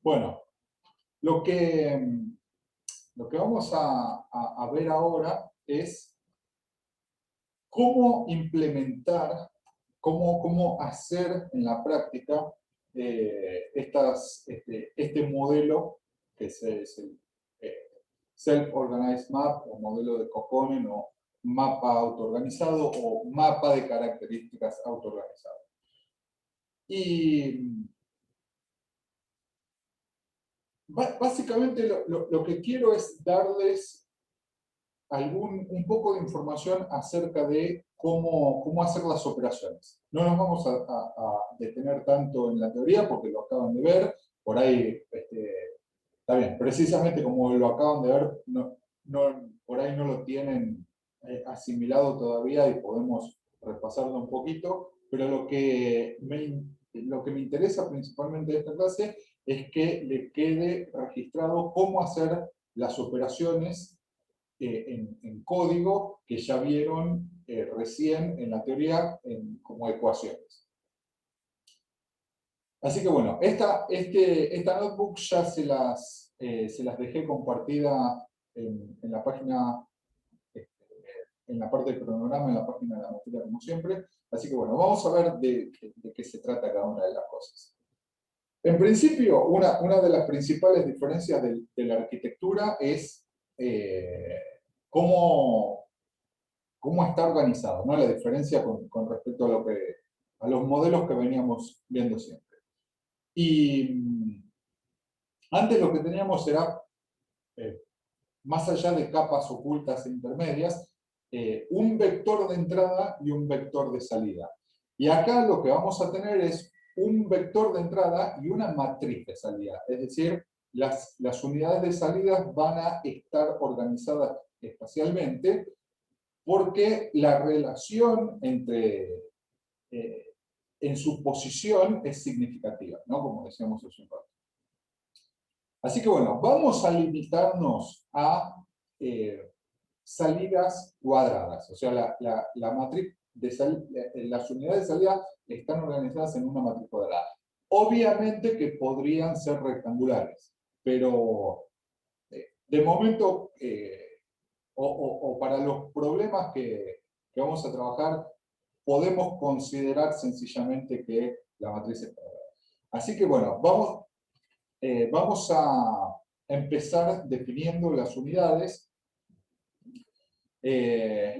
Bueno, lo que, lo que vamos a ver ahora es cómo implementar, cómo hacer en la práctica este modelo que es el Self-Organized Map o modelo de Kokkonen o mapa autoorganizado o mapa de características autoorganizado. Y básicamente lo que quiero es darles un poco de información acerca de cómo hacer las operaciones. No nos vamos a detener tanto en la teoría porque lo acaban de ver, por ahí está bien, precisamente como lo acaban de ver, por ahí no lo tienen asimilado todavía y podemos repasarlo un poquito, pero lo que me interesa principalmente de esta clase es que le quede registrado cómo hacer las operaciones en código que ya vieron recién en la teoría como ecuaciones. Así que bueno, esta notebook ya se las dejé compartida en la página, en la parte del cronograma, en la página de la materia como siempre. Así que bueno, vamos a ver de qué se trata cada una de las cosas. En principio, una de las principales diferencias de la arquitectura es cómo está organizado, ¿no? La diferencia con respecto a los modelos que veníamos viendo siempre. Y antes lo que teníamos era, más allá de capas ocultas e intermedias, un vector de entrada y un vector de salida. Y acá lo que vamos a tener es un vector de entrada y una matriz de salida. Es decir, las unidades de salida van a estar organizadas espacialmente porque la relación en su posición es significativa, ¿no? Como decíamos hace un rato. Así que bueno, vamos a limitarnos a salidas cuadradas. O sea, la matriz las unidades de salida están organizadas en una matriz cuadrada. Obviamente que podrían ser rectangulares, pero de momento, o para los problemas que vamos a trabajar, podemos considerar sencillamente que la matriz es cuadrada. Así que bueno, vamos a empezar definiendo las unidades,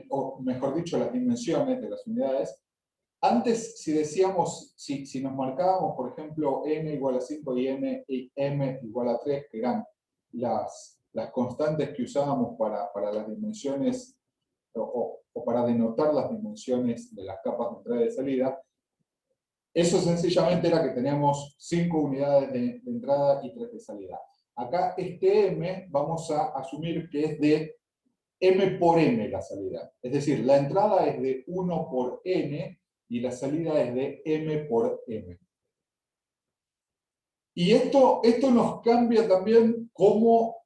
o mejor dicho, las dimensiones de las unidades. Antes, si decíamos, si nos marcábamos, por ejemplo, n igual a 5 y m igual a 3, que eran las constantes que usábamos para las dimensiones, o para denotar las dimensiones de las capas de entrada y de salida, eso sencillamente era que teníamos 5 unidades de entrada y 3 de salida. Acá este m vamos a asumir que es de m por m la salida. Es decir, la entrada es de 1 por n y la salida es de m por m. Y esto nos cambia también cómo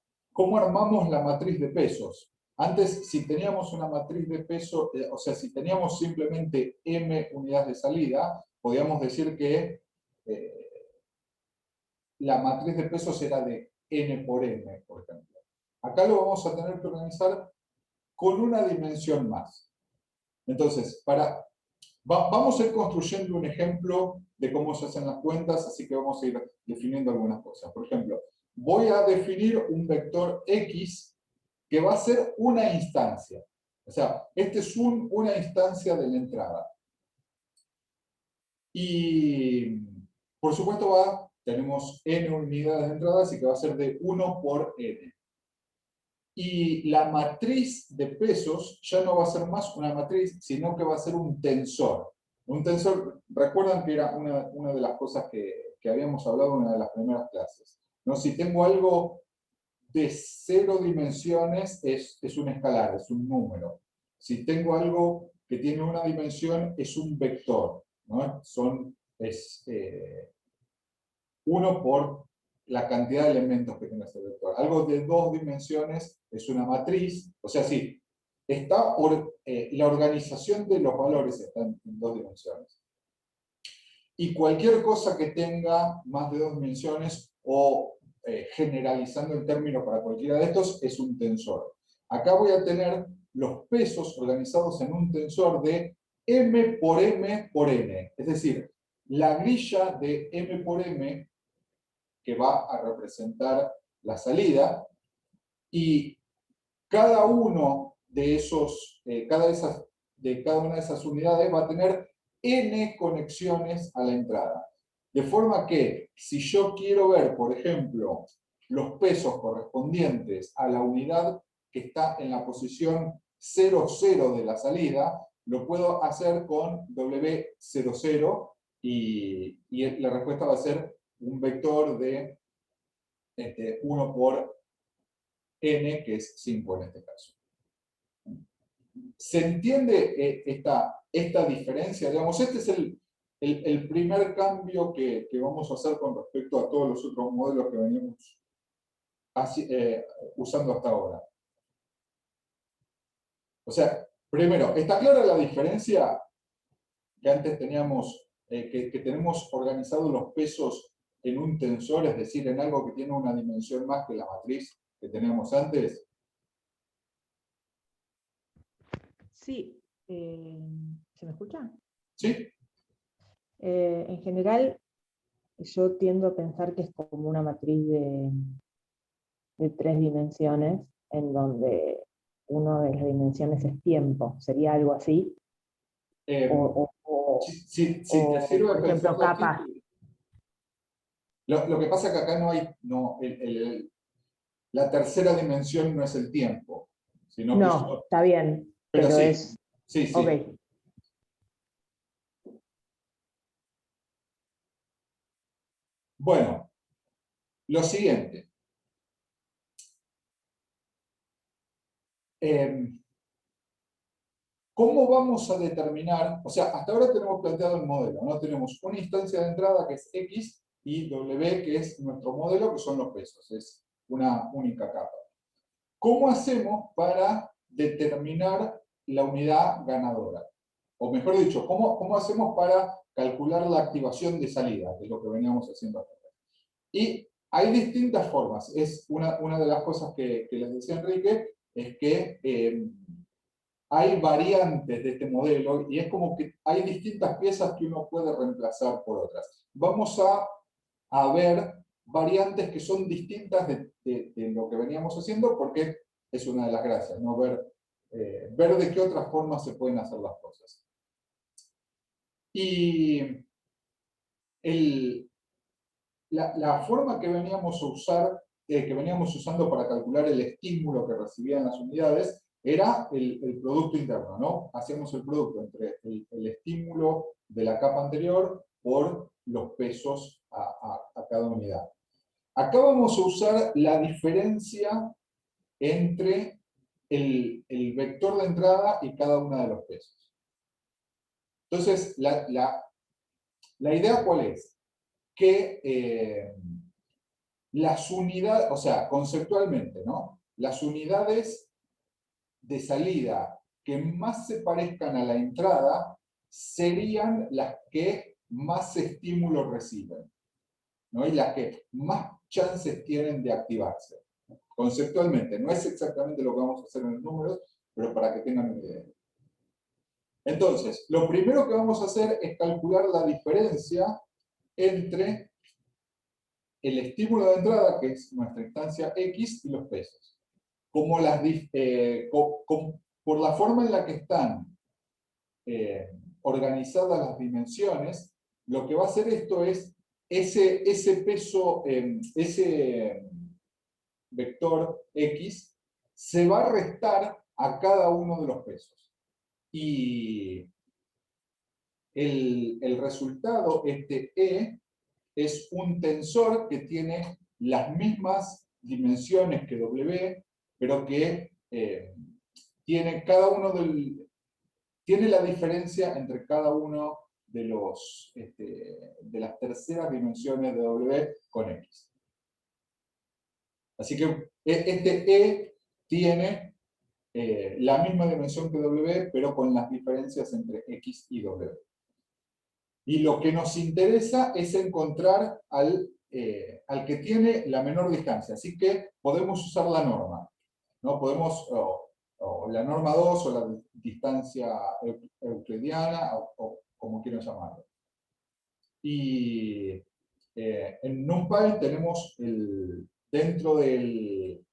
armamos la matriz de pesos. Antes, si teníamos una matriz de peso, o sea, si teníamos simplemente m unidades de salida, podíamos decir que la matriz de pesos era de n por m, por ejemplo. Acá lo vamos a tener que organizar con una dimensión más. Entonces, vamos a ir construyendo un ejemplo de cómo se hacen las cuentas, así que vamos a ir definiendo algunas cosas. Por ejemplo, voy a definir un vector x que va a ser una instancia. O sea, este es una instancia de la entrada. Y, por supuesto, tenemos n unidades de entrada, así que va a ser de 1 por n. Y la matriz de pesos ya no va a ser más una matriz, sino que va a ser un tensor. Un tensor, recuerdan que era una de las cosas que habíamos hablado en una de las primeras clases, ¿no? Si tengo algo de 0 dimensiones, es un escalar, es un número. Si tengo algo que tiene una dimensión, es un vector, ¿no? Es 1 por la cantidad de elementos que tiene ese vector. Algo de 2 dimensiones es una matriz, o sea, sí, la organización de los valores está en 2 dimensiones. y cualquier cosa que tenga más de 2 dimensiones o generalizando el término para cualquiera de estos es un tensor. Acá voy a tener los pesos organizados en un tensor de m por m por n. Es decir, la grilla de m por m que va a representar la salida, y cada uno de esos, cada una de esas unidades va a tener n conexiones a la entrada. De forma que, si yo quiero ver, por ejemplo, los pesos correspondientes a la unidad que está en la posición 0, 0 de la salida, lo puedo hacer con W00 y la respuesta va a ser un vector de 1 por n, que es 5 en este caso. ¿Se entiende esta diferencia? Digamos, este es el primer cambio que vamos a hacer con respecto a todos los otros modelos que venimos usando hasta ahora. O sea, primero, ¿está clara la diferencia que antes teníamos, que tenemos organizados los pesos en un tensor, es decir, en algo que tiene una dimensión más que la matriz que teníamos antes? Sí, ¿se me escucha? ¿Sí? En general, yo tiendo a pensar que es como una matriz de 3 dimensiones, en donde una de las dimensiones es tiempo. ¿Sería algo así? Si te sirve Por ejemplo, pensarlo así, capas. lo que pasa es que acá no hay, la tercera dimensión no es el tiempo, sino que No, está bien, pero pero sí, es... sí. Ok. Bueno, lo siguiente. ¿Cómo vamos a determinar? O sea, hasta ahora tenemos planteado el modelo, ¿no? Tenemos una instancia de entrada que es X y W, que es nuestro modelo, que son los pesos. Es una única capa. ¿Cómo hacemos para determinar la unidad ganadora? O mejor dicho, ¿cómo hacemos para calcular la activación de salida? Que es lo que veníamos haciendo hasta ahora. Y hay distintas formas. Es una de las cosas que les decía Enrique, es que hay variantes de este modelo y es como que hay distintas piezas que uno puede reemplazar por otras. Vamos a ver variantes que son distintas de lo que veníamos haciendo, porque es una de las gracias, ¿no? Ver de qué otras formas se pueden hacer las cosas. Y la forma que veníamos a usar, que veníamos usando para calcular el estímulo que recibían las unidades, era el producto interno, ¿no? Hacíamos el producto entre el estímulo de la capa anterior por los pesos a cada unidad. Acá vamos a usar la diferencia entre el vector de entrada y cada una de los pesos. Entonces, la idea ¿cuál es? Que las unidades, o sea, conceptualmente, ¿no? Las unidades de salida que más se parezcan a la entrada serían las que más estímulo reciben, ¿no? Y las que más chances tienen de activarse. Conceptualmente, no es exactamente lo que vamos a hacer en los números, pero para que tengan una idea. Entonces, lo primero que vamos a hacer es calcular la diferencia entre el estímulo de entrada, que es nuestra instancia X, y los pesos. Como por la forma en la que están organizadas las dimensiones, lo que va a hacer esto es ese peso, ese vector X, se va a restar a cada uno de los pesos. Y el resultado, este E, es un tensor que tiene las mismas dimensiones que W, pero que tiene tiene la diferencia entre cada uno de de las terceras dimensiones de W con X. Así que este E tiene la misma dimensión que W, pero con las diferencias entre X y W. Y lo que nos interesa es encontrar al que tiene la menor distancia. Así que podemos usar la norma, ¿no? Podemos, o la norma 2 o la distancia euclidiana, o como quieran llamarlo. Y en NumPy tenemos dentro de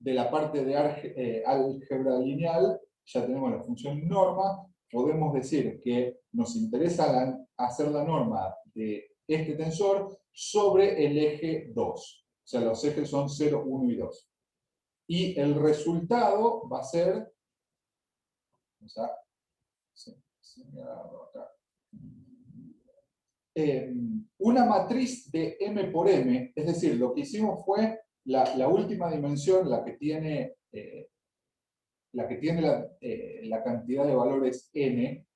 la parte de álgebra lineal, ya tenemos la función norma. Podemos decir que nos interesa hacer la norma de este tensor sobre el eje 2. O sea, los ejes son 0, 1 y 2. Y el resultado va a ser, vamos a señalarlo acá, una matriz de M por M. Es decir, lo que hicimos fue la última dimensión, la que tiene la cantidad de valores n,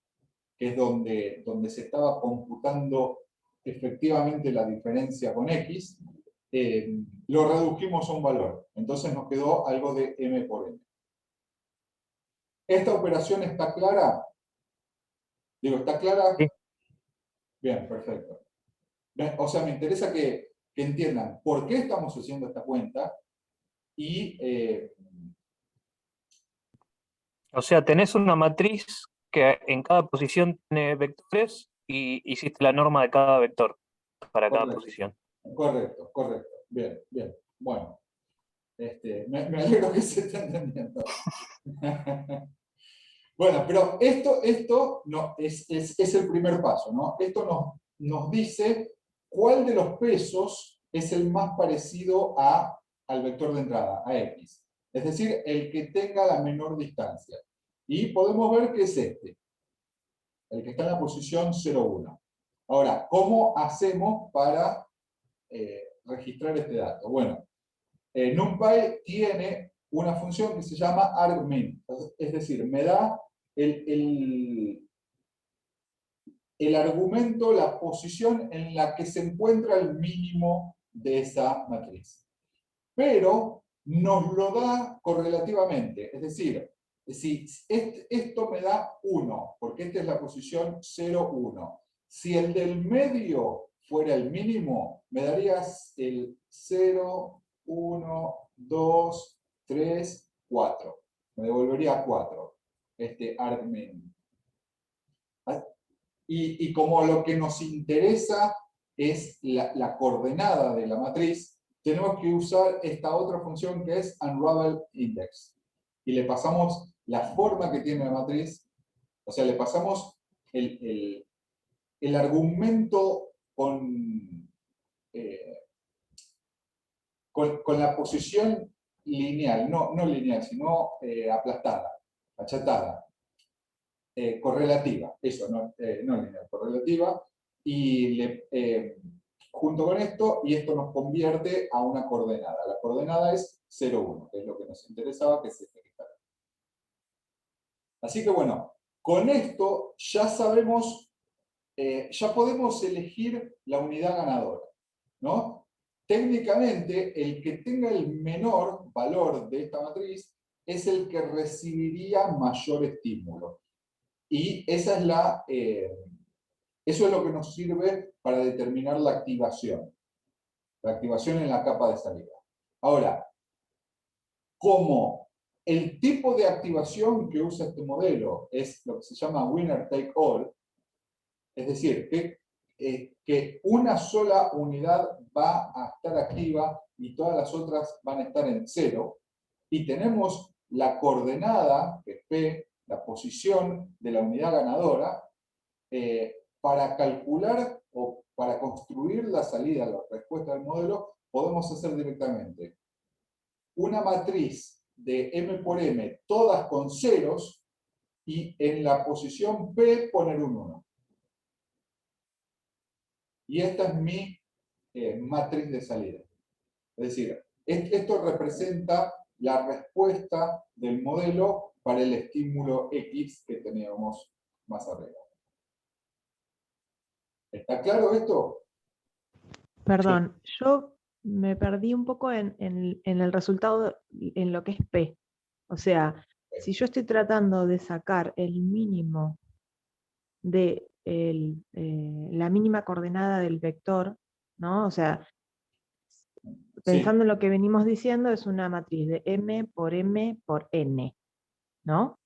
que es donde se estaba computando efectivamente la diferencia con x, lo redujimos a un valor. Entonces nos quedó algo de m por n. ¿Esta operación está clara? Digo, ¿está clara? Sí. Bien, perfecto. O sea, me interesa que entiendan por qué estamos haciendo esta cuenta y... O sea, tenés una matriz que en cada posición tiene vectores y hiciste la norma de cada vector para cada correcto, posición. correcto, correcto. Bien, bien. Bueno, me alegro que se esté entendiendo. Bueno, pero esto no, es el primer paso, ¿no? Esto nos dice cuál de los pesos es el más parecido al vector de entrada, a x. Es decir, el que tenga la menor distancia. Y podemos ver que es este, el que está en la posición 0, 1. Ahora, ¿cómo hacemos para registrar este dato? Bueno, NumPy tiene una función que se llama argmin, es decir, me da el argumento, la posición en la que se encuentra el mínimo de esa matriz. Pero nos lo da correlativamente, es decir, si esto me da 1, porque esta es la posición 0, 1. Si el del medio fuera el mínimo, me darías el 0, 1, 2, 3, 4. Me devolvería 4, este argmin. Y como lo que nos interesa es la coordenada de la matriz, tenemos que usar esta otra función que es unravel index. Y le pasamos la forma que tiene la matriz, o sea, le pasamos el argumento con la posición lineal, no lineal, sino aplastada, achatada. Correlativa, eso, no lineal, correlativa, y junto con esto, y esto nos convierte a una coordenada. La coordenada es 0, 1, que es lo que nos interesaba, que es este que está acá. Así que bueno, con esto ya sabemos, ya podemos elegir la unidad ganadora, ¿no? Técnicamente, el que tenga el menor valor de esta matriz es el que recibiría mayor estímulo. Y esa es eso es lo que nos sirve para determinar la activación en la capa de salida. Ahora, como el tipo de activación que usa este modelo es lo que se llama winner take all, es decir, que una sola unidad va a estar activa y todas las otras van a estar en 0, y tenemos la coordenada, que es P, la posición de la unidad ganadora, para calcular o para construir la salida, la respuesta del modelo, podemos hacer directamente una matriz de M por M, todas con ceros, y en la posición P poner un 1. Y esta es mi matriz de salida. Es decir, esto representa la respuesta del modelo para el estímulo X que teníamos más arriba. ¿Está claro esto? Perdón, yo me perdí un poco en el resultado, en lo que es P. O sea, si yo estoy tratando de sacar el mínimo de la mínima coordenada del vector, ¿no? O sea, Sí. pensando en lo que venimos diciendo, es una matriz de m por n, ¿no?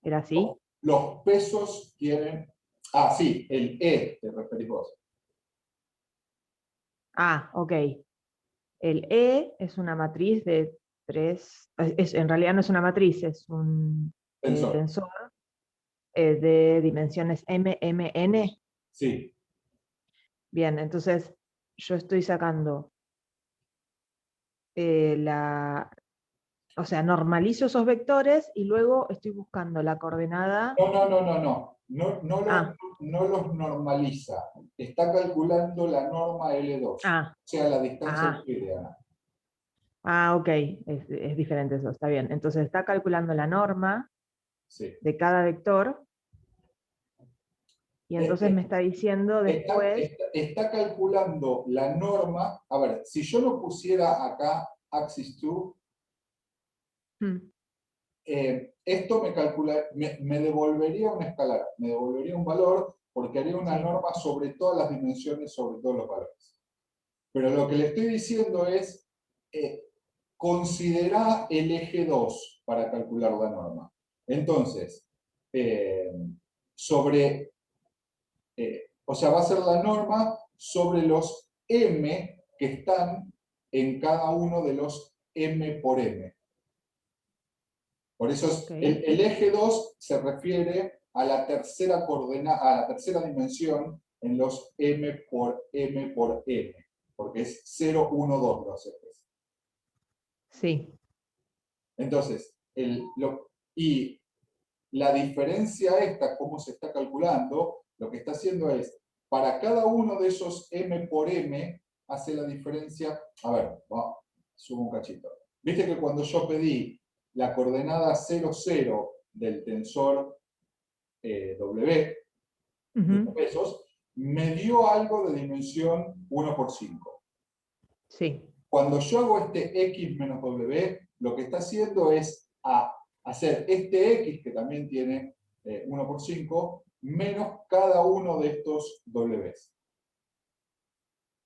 ¿Era así? Los pesos tienen... Ah, sí, el E te referís vos. Ah, ok. El E es una matriz de 3, en realidad no es una matriz, es un Tensor. tensor de dimensiones m, m, n. Sí. Bien, entonces yo estoy sacando o sea, normalizo esos vectores y luego estoy buscando la coordenada. No Ah, los normaliza. Está calculando la norma L2. ah, O sea, la distancia ah, euclidiana. ok, es diferente eso, está bien. Entonces está calculando la norma Sí. de cada vector y entonces me está diciendo después... Está calculando la norma. A ver, si yo no pusiera acá axis 2, esto me devolvería un escalar, me devolvería un valor porque haría una Sí. norma sobre todas las dimensiones, sobre todos los valores. Pero lo que le estoy diciendo es, considera el eje 2 para calcular la norma. Entonces, o sea, va a ser la norma sobre los m que están en cada uno de los m por m. Por eso el eje 2 se refiere a la tercera a la tercera dimensión en los m por m, porque es 0, 1, 2 los ejes. Sí. Entonces, y la diferencia esta, cómo se está calculando, lo que está haciendo es, para cada uno de esos m por m, hace la diferencia, a ver, subo un cachito. Viste que cuando yo pedí la coordenada 0, 0 del tensor W, de pesos, me dio algo de dimensión 1 por 5. Sí. Cuando yo hago este x menos w, lo que está haciendo es hacer este x, que también tiene 1 por 5, menos cada uno de estos w's.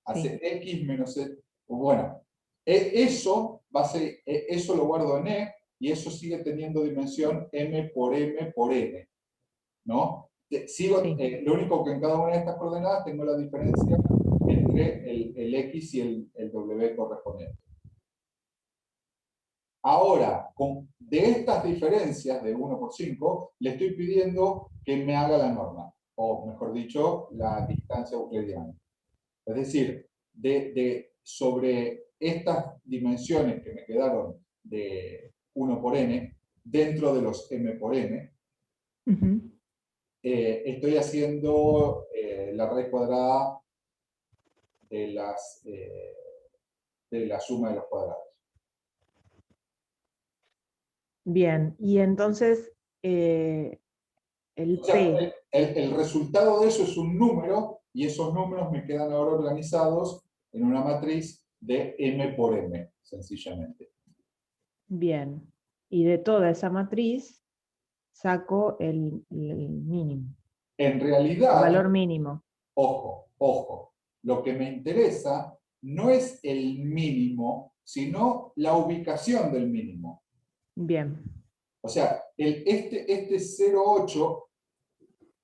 Hace x menos... Bueno, eso lo guardo en e, y eso sigue teniendo dimensión m por n. ¿No? Lo único que en cada una de estas coordenadas tengo la diferencia entre el x y el w correspondiente. Ahora, de estas diferencias de 1 por 5, le estoy pidiendo que me haga la norma, o mejor dicho, la distancia euclidiana. Es decir, sobre estas dimensiones que me quedaron de 1 por n, dentro de los m por n, estoy haciendo la raíz cuadrada de la suma de los cuadrados. Bien, y entonces el O sea, P. el resultado de eso es un número, y esos números me quedan ahora organizados en una matriz de m por m, sencillamente. Bien, y de toda esa matriz saco el mínimo, En el realidad, valor mínimo. ojo, lo que me interesa no es el mínimo, sino la ubicación del mínimo. Bien. O sea, este 0,8,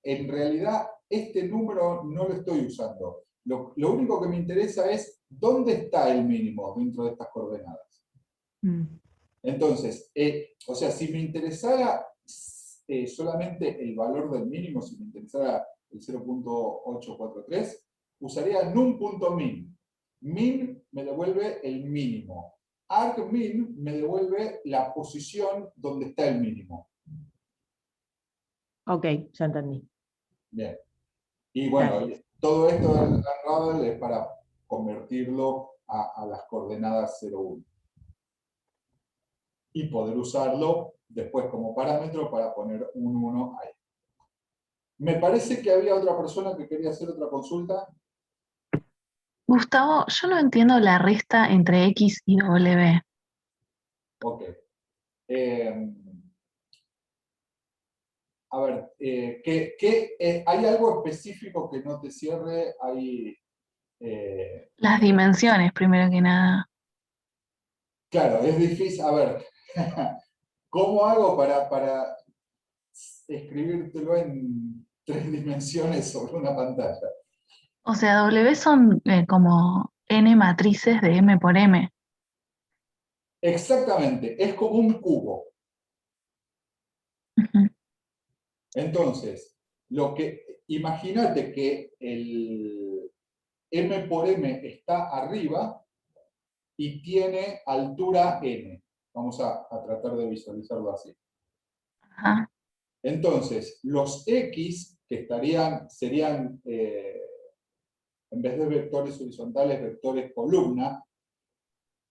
en realidad este número no lo estoy usando. Lo único que me interesa es dónde está el mínimo dentro de estas coordenadas. Entonces, o sea, si me interesara solamente el valor del mínimo, si me interesara el 0.843, usaría num.min. Min me devuelve el mínimo. Argmin me devuelve la posición donde está el mínimo. Ok, ya entendí. Bien. Y bueno, Gracias. todo esto del Unravel es para convertirlo a las coordenadas 0,1. Y poder usarlo después como parámetro para poner un 1 ahí. Me parece que había otra persona que quería hacer otra consulta. Gustavo, yo no entiendo la resta entre X y W. Ok. a ver, ¿hay algo específico que no te cierre? Las dimensiones, primero que nada. Claro, es difícil. A ver, ¿cómo hago para escribírtelo en 3 dimensiones sobre una pantalla? O sea, W son como n matrices de m por m. Exactamente, es como un cubo. Ujú. Entonces, imagínate que el m por m está arriba y tiene altura n. Vamos a tratar de visualizarlo así. Ajá, Entonces, los x que serían, en vez de vectores horizontales, vectores columna,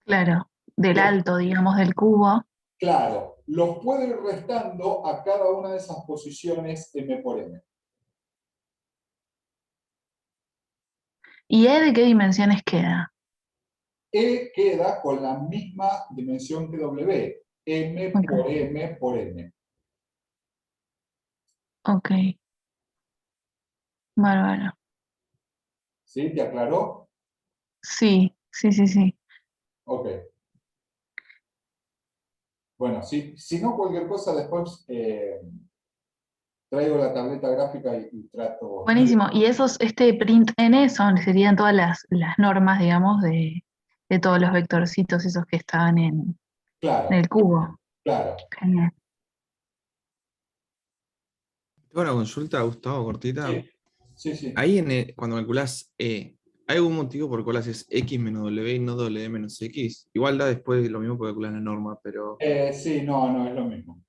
claro. Del los- alto, digamos, del cubo. claro, los puedo ir restando a cada una de esas posiciones m por m. ¿Y E de qué dimensiones queda? E queda con la misma dimensión que W, m Ok, por m por n. ok, bárbaro. ¿Sí? ¿Te aclaró? Sí, sí, sí, sí. Ok. Bueno, si no cualquier cosa, después traigo la tableta gráfica y trato. Buenísimo. Y esos, este print n serían todas las normas, digamos, de todos los vectorcitos esos que estaban en Claro, el cubo. claro. Genial. Tengo una consulta, Gustavo, cortita. Sí, sí, sí. Ahí cuando calculás E, ¿hay algún motivo por el cual haces X menos W y no W menos X? Igual da después lo mismo porque calculas la norma, pero Sí, no, es lo mismo.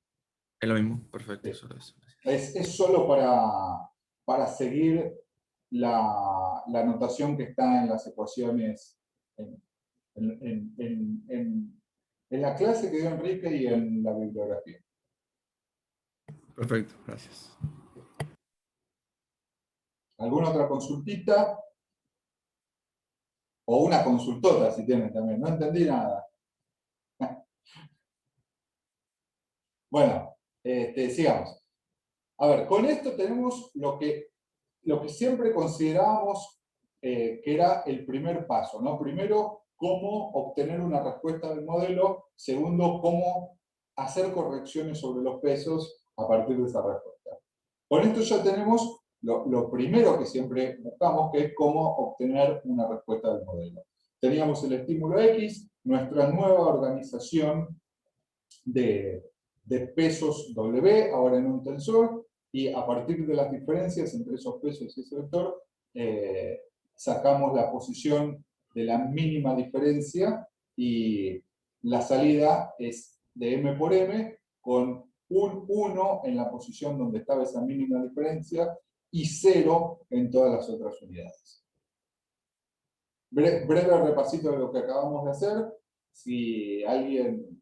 es lo mismo. Perfecto, Sí. solo eso. Es solo para seguir la notación que está en las ecuaciones en, en la clase que dio Enrique y en la bibliografía. Perfecto, gracias. ¿Alguna otra consultita? O una consultota si tienen también. No entendí nada. Bueno, sigamos. A ver, con esto tenemos lo que siempre considerábamos que era el primer paso, ¿no? Primero, cómo obtener una respuesta del modelo. Segundo, cómo hacer correcciones sobre los pesos a partir de esa respuesta. Con esto ya tenemos lo primero que siempre buscamos, que es cómo obtener una respuesta del modelo. Teníamos el estímulo X, nuestra nueva organización de pesos W, ahora en un tensor, y a partir de las diferencias entre esos pesos y ese vector, sacamos la posición de la mínima diferencia y la salida es de m por m con un 1 en la posición donde estaba esa mínima diferencia y 0 en todas las otras unidades. Breve repasito de lo que acabamos de hacer. Si alguien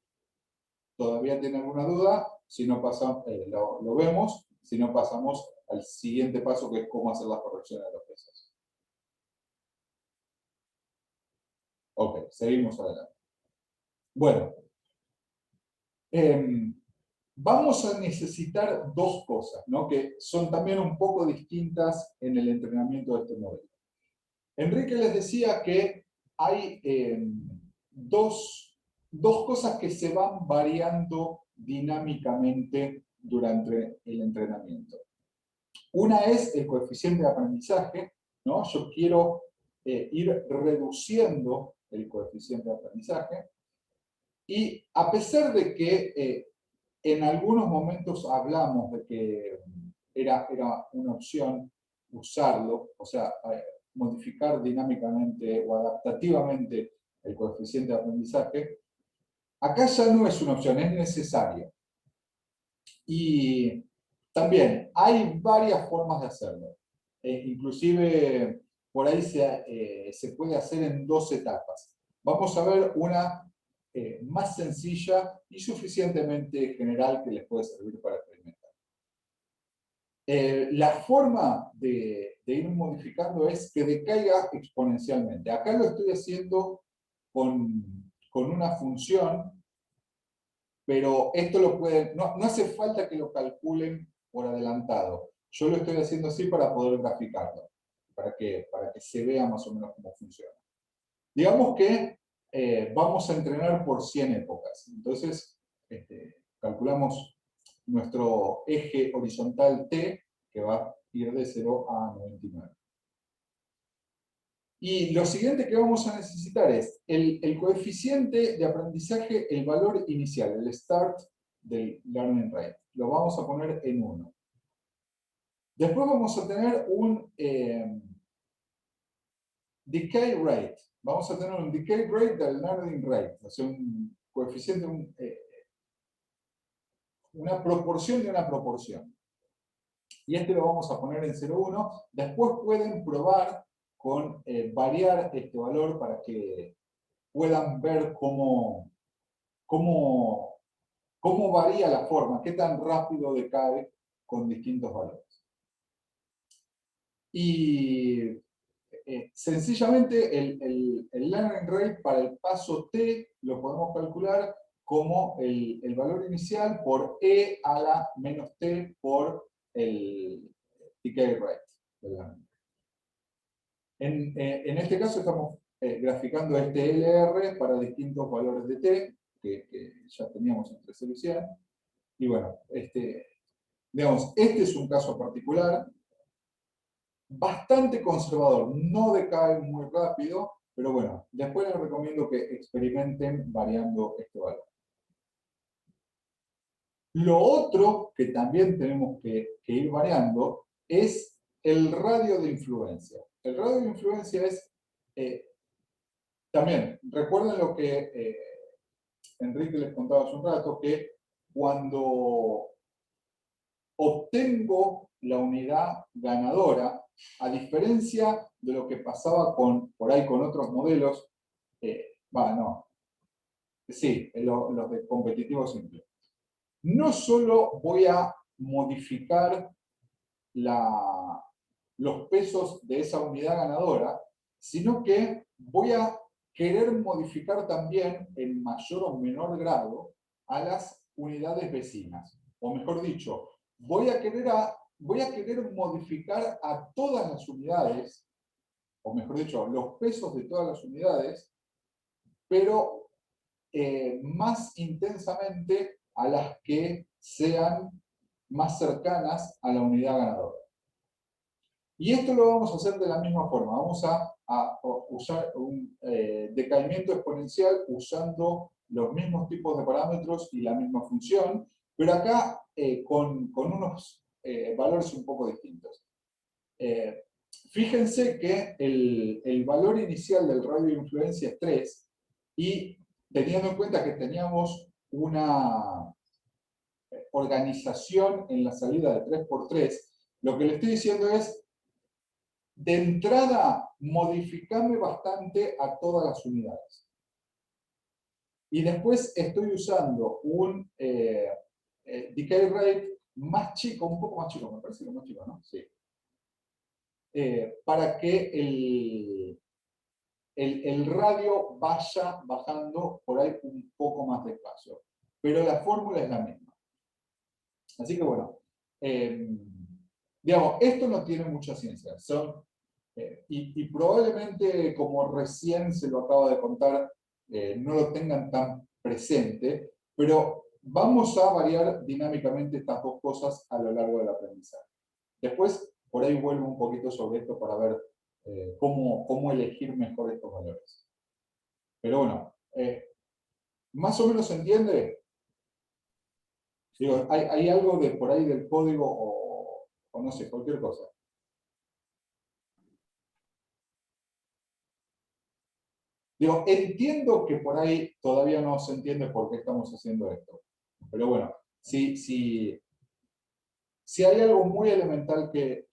todavía tiene alguna duda, si no pasamos, lo vemos, si no pasamos al siguiente paso, que es cómo hacer las correcciones de los pesos. Ok, seguimos adelante. Bueno, vamos a necesitar dos cosas, ¿no? Que son también un poco distintas en el entrenamiento de este modelo. Enrique les decía que hay dos cosas que se van variando dinámicamente durante el entrenamiento. Una es el coeficiente de aprendizaje, ¿no? Yo quiero ir reduciendo el coeficiente de aprendizaje, y a pesar de que en algunos momentos hablamos de que era una opción usarlo, o sea, modificar dinámicamente o adaptativamente el coeficiente de aprendizaje, acá ya no es una opción, es necesario. Y también hay varias formas de hacerlo. Inclusive por ahí se puede hacer en 2 etapas. Vamos a ver una más sencilla y suficientemente general que les puede servir para experimentar. La forma de ir modificando es que decaiga exponencialmente. Acá lo estoy haciendo con una función, pero esto no hace falta que lo calculen por adelantado. Yo lo estoy haciendo así para poder graficarlo, para que se vea más o menos cómo funciona. Digamos que vamos a entrenar por 100 épocas. Entonces, calculamos nuestro eje horizontal T, que va a ir de 0 a 99. Y lo siguiente que vamos a necesitar es el coeficiente de aprendizaje, el valor inicial, el start del learning rate. Lo vamos a poner en 1. Después vamos a tener un decay rate. Vamos a tener un decay rate del learning rate, o sea, un coeficiente, una proporción de una proporción. Y lo vamos a poner en 0,1. Después pueden probar con variar este valor para que puedan ver cómo varía la forma, qué tan rápido decae con distintos valores. Y sencillamente el learning rate para el paso T lo podemos calcular como el valor inicial por E a la menos T por el decay rate. En este caso estamos graficando este LR para distintos valores de T, que ya teníamos entre 0 y 100. Y bueno, digamos, este es un caso particular, bastante conservador, no decae muy rápido, pero bueno, después les recomiendo que experimenten variando este valor. Lo otro que también tenemos que ir variando es el radio de influencia. El radio de influencia es, también, recuerden lo que Enrique les contaba hace un rato, que cuando obtengo la unidad ganadora, a diferencia de lo que pasaba por ahí con otros modelos, los de competitivo simple. No solo voy a modificar los pesos de esa unidad ganadora, sino que voy a querer modificar también en mayor o menor grado a las unidades vecinas. O mejor dicho, voy a querer modificar a todas las unidades, o mejor dicho, los pesos de todas las unidades, pero más intensamente a las que sean más cercanas a la unidad ganadora. Y esto lo vamos a hacer de la misma forma. Vamos a usar un decaimiento exponencial usando los mismos tipos de parámetros y la misma función, pero acá con unos valores un poco distintos. Fíjense que el valor inicial del radio de influencia es 3, y teniendo en cuenta que teníamos una organización en la salida de 3×3, lo que le estoy diciendo es, de entrada, modificarme bastante a todas las unidades. Y después estoy usando un decay rate más chico, un poco más chico, me parece que más chico, ¿no? Sí. Para que el radio vaya bajando por ahí un poco más despacio. Pero la fórmula es la misma. Así que bueno, digamos, esto no tiene mucha ciencia. Y probablemente, como recién se lo acaba de contar, no lo tengan tan presente, pero vamos a variar dinámicamente estas dos cosas a lo largo del aprendizaje. Después, por ahí vuelvo un poquito sobre esto para ver cómo elegir mejor estos valores. Pero bueno, más o menos se entiende. Digo, hay algo de por ahí del código o no sé, cualquier cosa. Digo, entiendo que por ahí todavía no se entiende por qué estamos haciendo esto. Pero bueno, si hay algo muy elemental que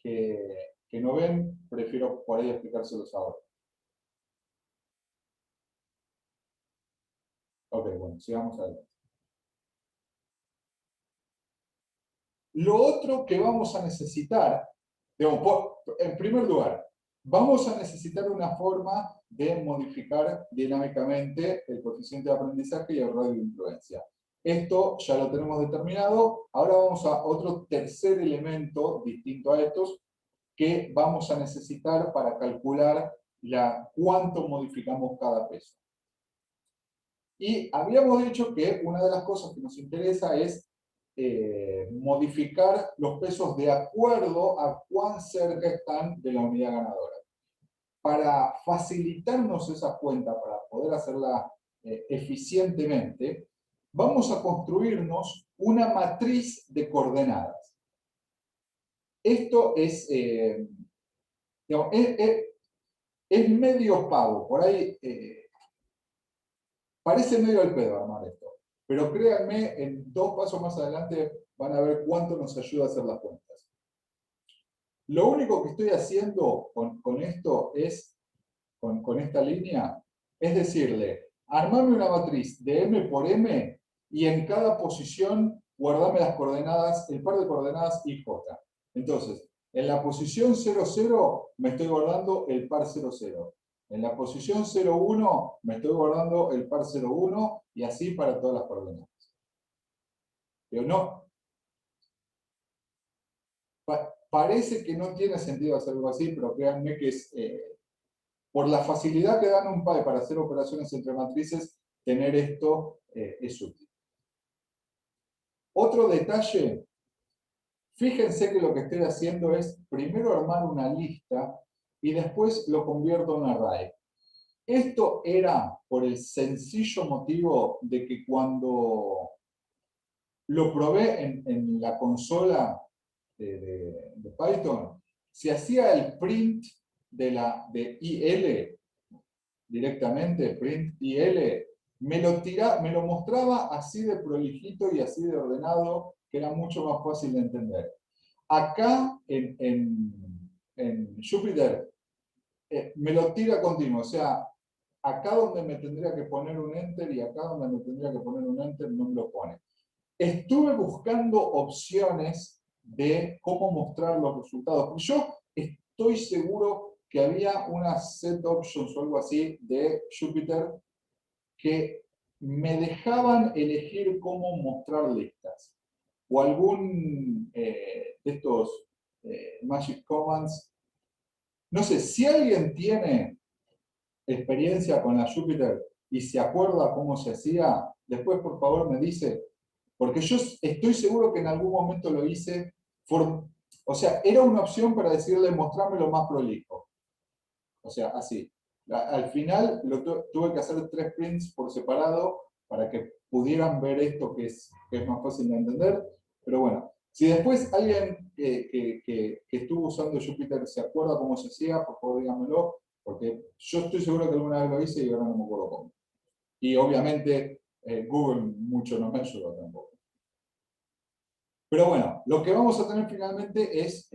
no ven, prefiero por ahí explicárselos ahora. Ok, bueno, sigamos adelante. Lo otro que vamos a necesitar, digamos, en primer lugar, vamos a necesitar una forma de modificar dinámicamente el coeficiente de aprendizaje y el radio de influencia. Esto ya lo tenemos determinado. Ahora vamos a otro tercer elemento distinto a estos que vamos a necesitar para calcular cuánto modificamos cada peso. Y habíamos dicho que una de las cosas que nos interesa es modificar los pesos de acuerdo a cuán cerca están de la unidad ganadora. Para facilitarnos esa cuenta, para poder hacerla eficientemente, vamos a construirnos una matriz de coordenadas. Esto es, digamos, es medio pago, por ahí parece medio al pedo armar esto, pero créanme, en 2 pasos más adelante van a ver cuánto nos ayuda a hacer las cuentas. Lo único que estoy haciendo con esto es, con esta línea, es decirle, armame una matriz de M por M y en cada posición guardame las coordenadas, el par de coordenadas y J. Entonces, en la posición 0, 0 me estoy guardando el par 0, 0. En la posición 0, 1 me estoy guardando el par 0, 1 y así para todas las coordenadas. Pero no. Parece que no tiene sentido hacer algo así, pero créanme que es... por la facilidad que dan un PAE para hacer operaciones entre matrices, tener esto es útil. Otro detalle, fíjense que lo que estoy haciendo es primero armar una lista y después lo convierto en un array. Esto era por el sencillo motivo de que cuando lo probé en la consola de Python, se hacía el print de IL directamente, print IL, me lo mostraba así de prolijito y así de ordenado, que era mucho más fácil de entender. Acá en Jupyter me lo tira continuo, o sea, acá donde me tendría que poner un enter y acá donde me tendría que poner un enter no me lo pone. Estuve buscando opciones de cómo mostrar los resultados. Yo estoy seguro que había una set options o algo así de Jupyter que me dejaban elegir cómo mostrar listas. O algún de estos Magic Commands. No sé, si alguien tiene experiencia con la Jupyter y se acuerda cómo se hacía, después por favor me dice, porque yo estoy seguro que en algún momento lo hice, o sea, era una opción para decirle mostrarme lo más prolijo. O sea, así. Al final tuve que hacer 3 prints por separado para que pudieran ver esto que es más fácil de entender. Pero bueno, si después alguien que estuvo usando Jupyter se acuerda cómo se hacía, por favor díganmelo, porque yo estoy seguro que alguna vez lo hice y ahora no me acuerdo cómo. Y obviamente Google mucho no me ayudó tampoco. Pero bueno, lo que vamos a tener finalmente es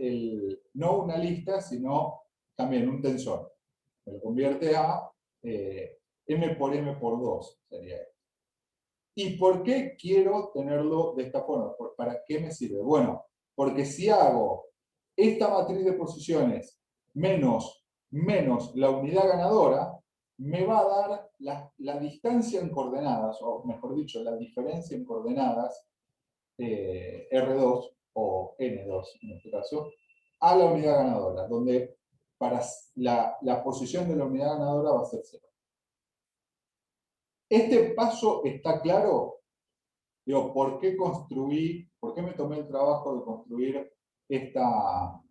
no una lista, sino también un tensor. Me lo convierte a M por M por 2, sería esto. ¿Y por qué quiero tenerlo de esta forma? ¿Para qué me sirve? Bueno, porque si hago esta matriz de posiciones menos la unidad ganadora, me va a dar la distancia en coordenadas, o mejor dicho, la diferencia en coordenadas, R2 o N2 en este caso, a la unidad ganadora, donde para la posición de la unidad ganadora va a ser 0. Este paso está claro. Digo, ¿por qué me tomé el trabajo de construir esta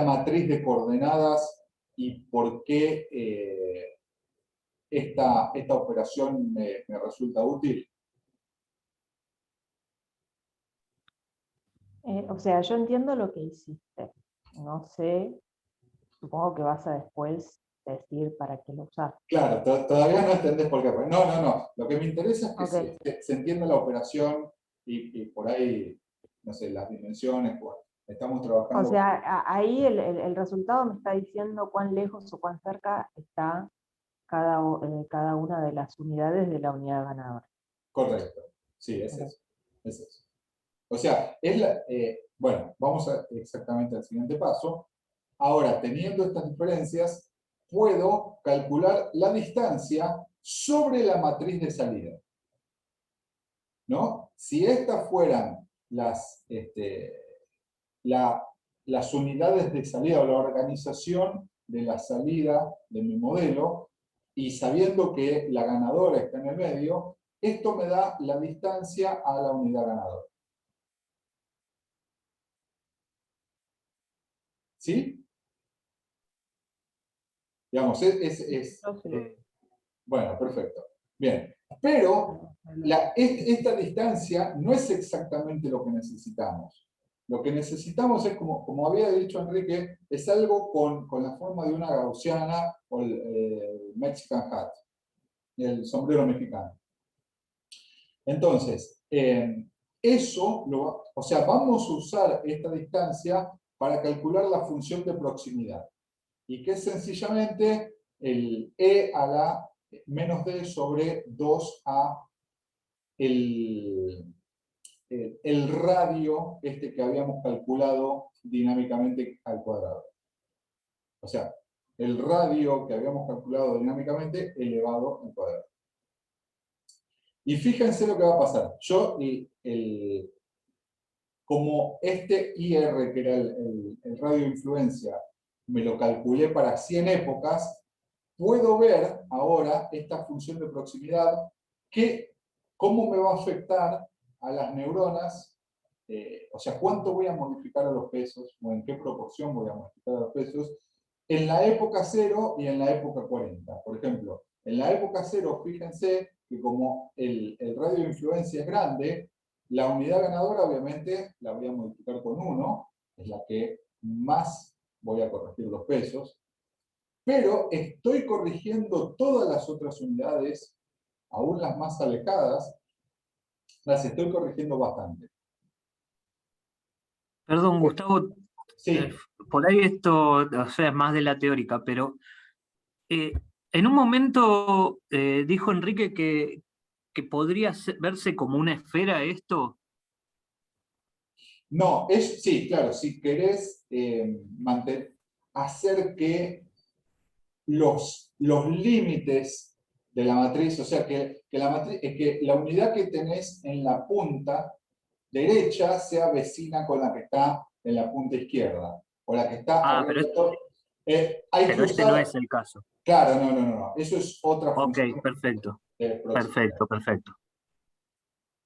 matriz de coordenadas y por qué esta operación me resulta útil? O sea, yo entiendo lo que hiciste. No sé, supongo que vas a después decir para qué lo usás. Claro, todavía no entendés por qué. No. Lo que me interesa es que Okay. se entienda la operación y por ahí, no sé, las dimensiones. Bueno, estamos trabajando. O sea, ahí el resultado me está diciendo cuán lejos o cuán cerca está cada una de las unidades de la unidad ganadora. Correcto. Sí, es Okay. eso. Es eso. O sea, bueno, vamos exactamente al siguiente paso. Ahora, teniendo estas diferencias, puedo calcular la distancia sobre la matriz de salida. ¿no? Si estas fueran las unidades de salida o la organización de la salida de mi modelo, y sabiendo que la ganadora está en el medio, esto me da la distancia a la unidad ganadora. ¿Sí? Digamos, bueno, perfecto. Bien, pero esta distancia no es exactamente lo que necesitamos. Lo que necesitamos es, como había dicho Enrique, es algo con la forma de una gaussiana o el Mexican hat, el sombrero mexicano. Entonces, o sea, vamos a usar esta distancia para calcular la función de proximidad, y que es sencillamente el e a la menos d sobre 2a el radio que habíamos calculado dinámicamente al cuadrado. O sea, el radio que habíamos calculado dinámicamente elevado al cuadrado. Y fíjense lo que va a pasar. Yo, como IR, que era el radio de influencia, me lo calculé para 100 épocas, puedo ver ahora esta función de proximidad, cómo me va a afectar a las neuronas, o sea, cuánto voy a modificar a los pesos, o en qué proporción voy a modificar a los pesos, en la época 0 y en la época 40. Por ejemplo, en la época 0, fíjense que como el radio de influencia es grande, la unidad ganadora obviamente la voy a multiplicar con 1, es la que más voy a corregir los pesos, pero estoy corrigiendo todas las otras unidades, aún las más alejadas, las estoy corrigiendo bastante. Perdón, Gustavo, Sí. por ahí esto, o sea, es más de la teórica, pero en un momento dijo Enrique que podría verse como una esfera esto. No, sí, claro, si querés hacer que los límites de la matriz, o sea, que la unidad que tenés en la punta derecha sea vecina con la que está en la punta izquierda, o la que está arriba de todo. Hay que Este usar, no es el caso. claro, no, eso es otra función. Ok, perfecto. Perfecto.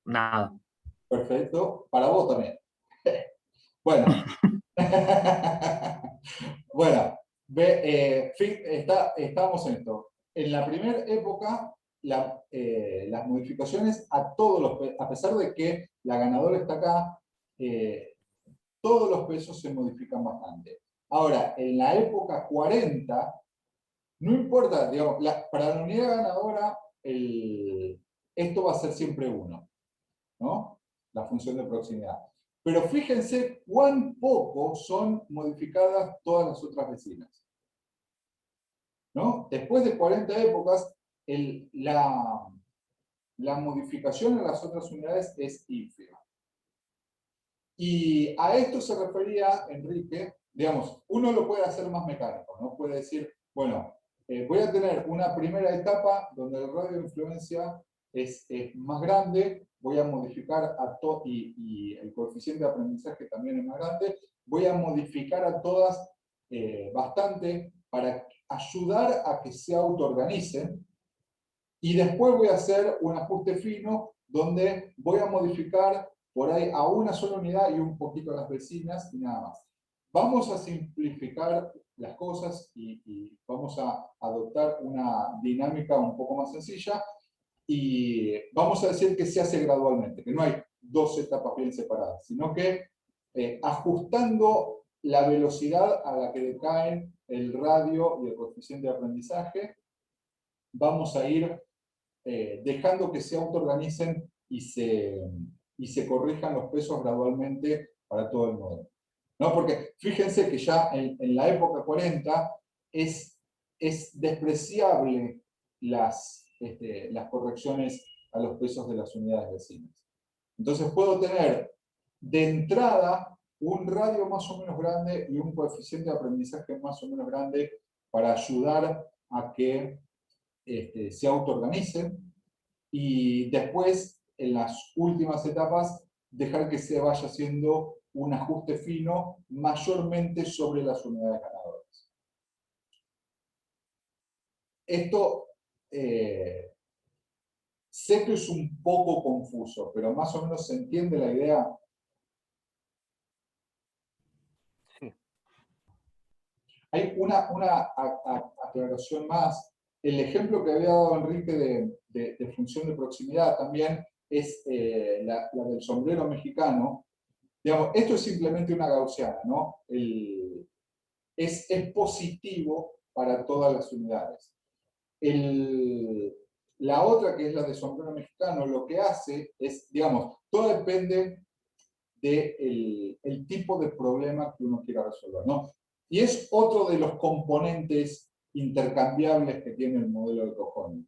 Nada. Perfecto, para vos también. Bueno. Bueno, estábamos en esto. En la primera época, las modificaciones a pesar de que la ganadora está acá, todos los pesos se modifican bastante. Ahora, en la época 40, no importa, digamos, para la unidad ganadora, esto va a ser siempre 1, ¿no? La función de proximidad. Pero fíjense cuán poco son modificadas todas las otras vecinas, ¿no? Después de 40 épocas, la modificación en las otras unidades es ínfima. Y a esto se refería Enrique, digamos, uno lo puede hacer más mecánico, ¿no? Puede decir, bueno, voy a tener una primera etapa donde el radio de influencia es más grande, voy a modificar y el coeficiente de aprendizaje también es más grande, voy a modificar a todas bastante para ayudar a que se autoorganicen, y después voy a hacer un ajuste fino donde voy a modificar por ahí a una sola unidad y un poquito a las vecinas y nada más. Vamos a simplificar las cosas y vamos a adoptar una dinámica un poco más sencilla, y vamos a decir que se hace gradualmente, que no hay dos etapas bien separadas, sino que ajustando la velocidad a la que decaen el radio y el coeficiente de aprendizaje, vamos a ir dejando que se autoorganicen y se corrijan los pesos gradualmente para todo el modelo. ¿No? Porque fíjense que ya en la época 40 es despreciable las correcciones a los pesos de las unidades vecinas. Entonces puedo tener de entrada un radio más o menos grande y un coeficiente de aprendizaje más o menos grande para ayudar a que se autoorganicen, y después en las últimas etapas, dejar que se vaya haciendo un ajuste fino, mayormente sobre las unidades ganadoras. Esto sé que es un poco confuso, pero más o menos se entiende la idea. Sí. Hay una aclaración más. El ejemplo que había dado Enrique de función de proximidad también es la del sombrero mexicano. Digamos, esto es simplemente una gaussiana, ¿no? Es positivo para todas las unidades. La otra, que es la de sombrero mexicano, lo que hace es, digamos, todo depende del tipo de problema que uno quiera resolver, ¿no? Y es otro de los componentes intercambiables que tiene el modelo de Cojones,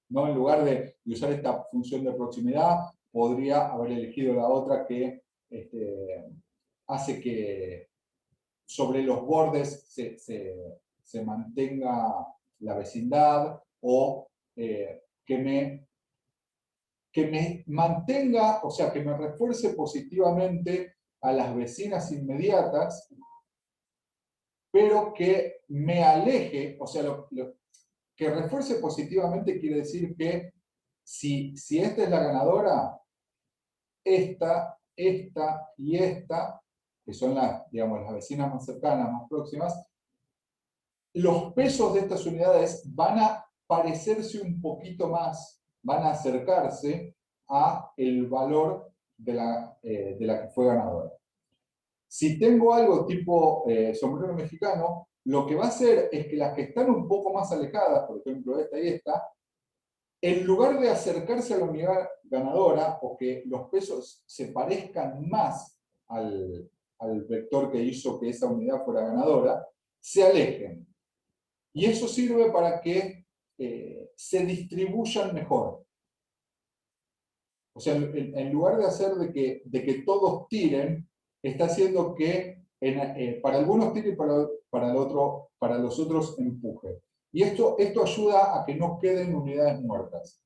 ¿no? En lugar de usar esta función de proximidad, podría haber elegido la otra que hace que sobre los bordes se mantenga la vecindad, o que me mantenga, o sea, que me refuerce positivamente a las vecinas inmediatas, pero que me aleje, o sea, que refuerce positivamente quiere decir que si esta es la ganadora, esta y esta, que son digamos, las vecinas más cercanas, más próximas, los pesos de estas unidades van a parecerse un poquito más, van a acercarse a el valor de la que fue ganadora. Si tengo algo tipo sombrero mexicano, lo que va a hacer es que las que están un poco más alejadas, por ejemplo esta y esta, en lugar de acercarse a la unidad ganadora, o que los pesos se parezcan más al vector que hizo que esa unidad fuera ganadora, se alejen. Y eso sirve para que se distribuyan mejor. O sea, en lugar de hacer de que todos tiren, está haciendo que para algunos tire y para los otros empuje. Y esto ayuda a que no queden unidades muertas.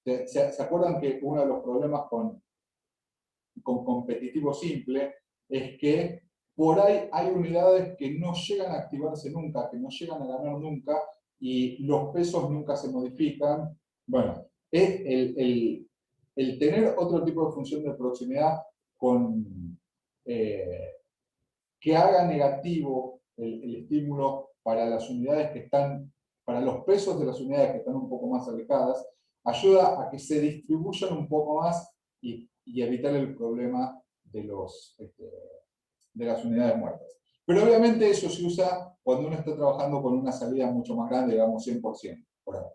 ¿Se acuerdan que uno de los problemas con competitivo simple es que por ahí hay unidades que no llegan a activarse nunca, que no llegan a ganar nunca, y los pesos nunca se modifican? Bueno, es el tener otro tipo de función de proximidad que haga negativo el estímulo para las unidades que están, para los pesos de las unidades que están un poco más alejadas, ayuda a que se distribuyan un poco más y evitar el problema de las unidades muertas. Pero obviamente eso se usa cuando uno está trabajando con una salida mucho más grande, digamos 100%. Por ahora.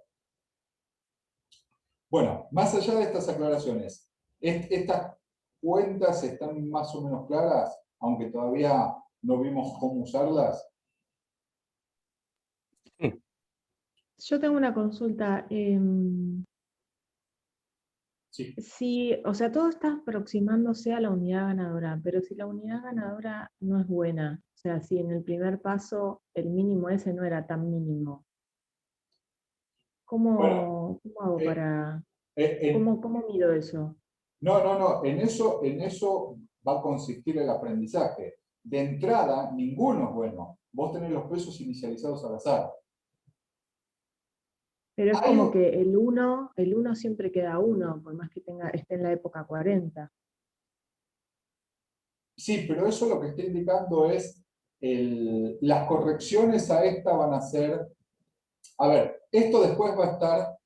Bueno, más allá de estas aclaraciones, estas cuentas están más o menos claras, aunque todavía no vimos cómo usarlas. Sí. Yo tengo una consulta. Sí. Si, o sea, todo está aproximándose a la unidad ganadora, pero si la unidad ganadora no es buena, o sea, si en el primer paso el mínimo ese no era tan mínimo, Bueno, ¿cómo hago para, en- cómo mido eso? no, en eso va a consistir el aprendizaje. De entrada, ninguno es bueno. Vos tenés los pesos inicializados al azar. Pero es Hay como un- que el 1 siempre queda 1, por más que esté en la época 40. Sí, pero eso lo que está indicando es las correcciones a esta van a ser. A ver, esto después va a estar.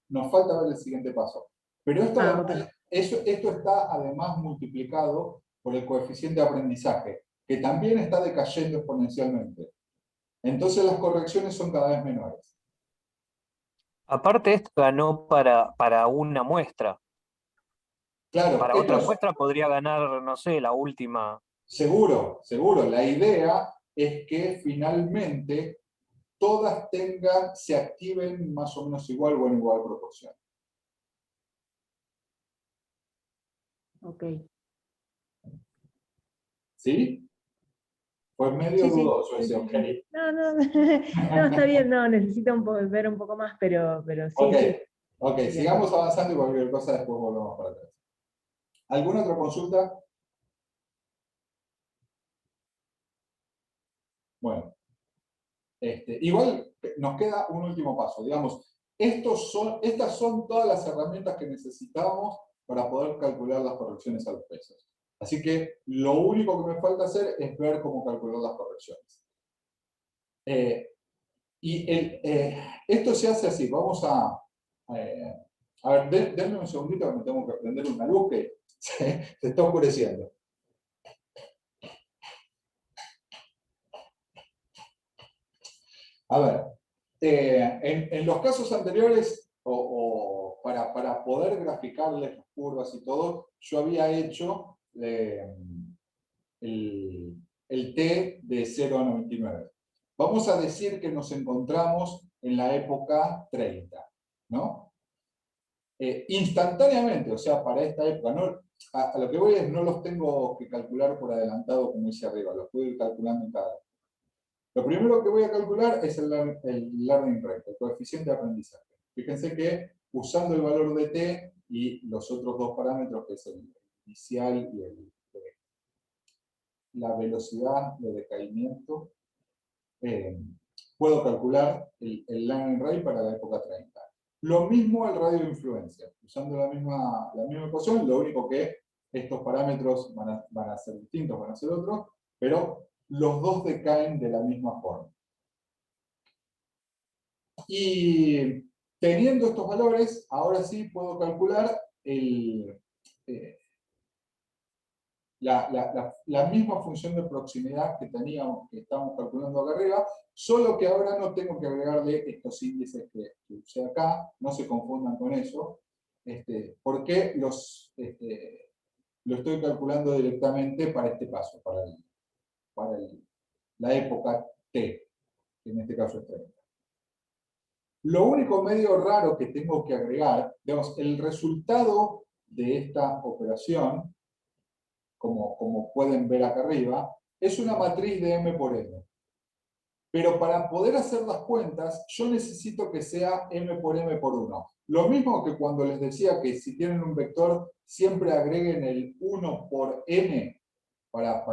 Nos falta ver el siguiente paso. Pero Ah, ok. esto está además multiplicado por el coeficiente de aprendizaje, que también está decayendo exponencialmente. Entonces las correcciones son cada vez menores. Aparte, esto ganó para una muestra. Claro, Para esto otra es muestra podría ganar, no sé, la última. seguro. La idea es que finalmente todas se activen más o menos igual o en igual proporción. Ok. ¿Sí? Fue medio Sí, sí. dudoso Sí, ese, sí, ok. sí. No, no, no, está bien, no, necesito ver un poco más, pero Ok, sí, sí. Ok, sigamos avanzando y cualquier cosa después volvemos para atrás. ¿Alguna otra consulta? Bueno. Igual nos queda un último paso. Digamos, estas son todas las herramientas que necesitábamos para poder calcular las correcciones a los pesos. Así que lo único que me falta hacer es ver cómo calcular las correcciones. Esto se hace así. Vamos a ver, denme un segundito que me tengo que prender una luz que se está oscureciendo. A ver, en los casos anteriores, o para poder graficarles las curvas y todo, yo había hecho el T de 0 a 99. Vamos a decir que nos encontramos en la época 30, ¿no? Instantáneamente, o sea, para esta época, no, a lo que voy es no los tengo que calcular por adelantado como hice arriba, los puedo ir calculando en cada. Lo primero que voy a calcular es el learning rate, el coeficiente de aprendizaje. Fíjense que usando el valor de t y los otros dos parámetros, que es el inicial y la velocidad de decaimiento, puedo calcular el learning rate para la época 30. Lo mismo el radio de influencia, usando la misma ecuación, lo único que estos parámetros van a ser distintos, van a ser otros, pero los dos decaen de la misma forma. Y teniendo estos valores, ahora sí puedo calcular la misma función de proximidad que teníamos, que estamos calculando acá arriba, solo que ahora no tengo que agregarle estos índices que usé acá, no se confundan con eso, porque lo estoy calculando directamente para este paso, para la época T, que en este caso es 30. Lo único medio raro que tengo que agregar, digamos, el resultado de esta operación, como pueden ver acá arriba, es una matriz de M por N. Pero para poder hacer las cuentas, yo necesito que sea M por M por 1. Lo mismo que cuando les decía que si tienen un vector, siempre agreguen el 1 por N para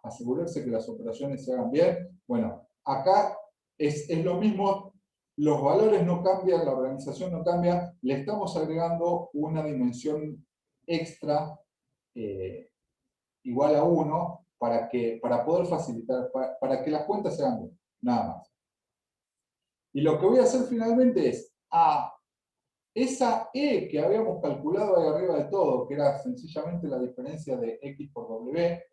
asegurarse que las operaciones se hagan bien. Bueno, acá es lo mismo. Los valores no cambian, la organización no cambia, le estamos agregando una dimensión extra igual a 1 para poder facilitar, para que las cuentas se hagan bien, nada más. Y lo que voy a hacer finalmente es a esa E que habíamos calculado ahí arriba de todo, que era sencillamente la diferencia de X por W,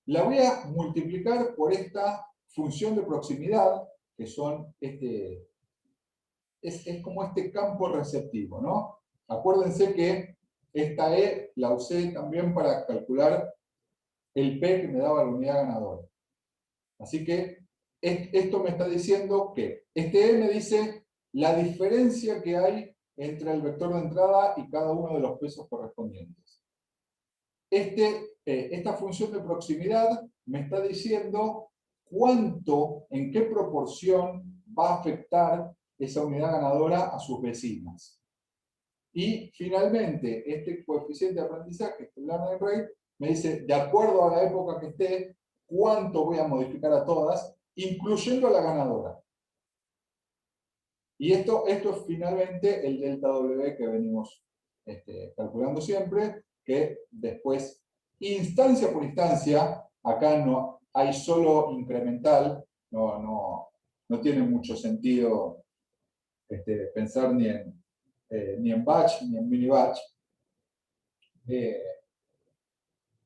la voy a multiplicar por esta función de proximidad, que son es como este campo receptivo, ¿no? Acuérdense que esta E la usé también para calcular el P que me daba la unidad ganadora. Así que esto me está diciendo que este E me dice la diferencia que hay entre el vector de entrada y cada uno de los pesos correspondientes. Esta función de proximidad me está diciendo cuánto, en qué proporción va a afectar esa unidad ganadora a sus vecinas. Y finalmente, este coeficiente de aprendizaje, este learning rate, me dice, de acuerdo a la época que esté, cuánto voy a modificar a todas, incluyendo a la ganadora. Y esto es finalmente el delta W que venimos calculando siempre, que después, instancia por instancia, acá no hay solo incremental, no tiene mucho sentido pensar ni en batch ni en mini batch.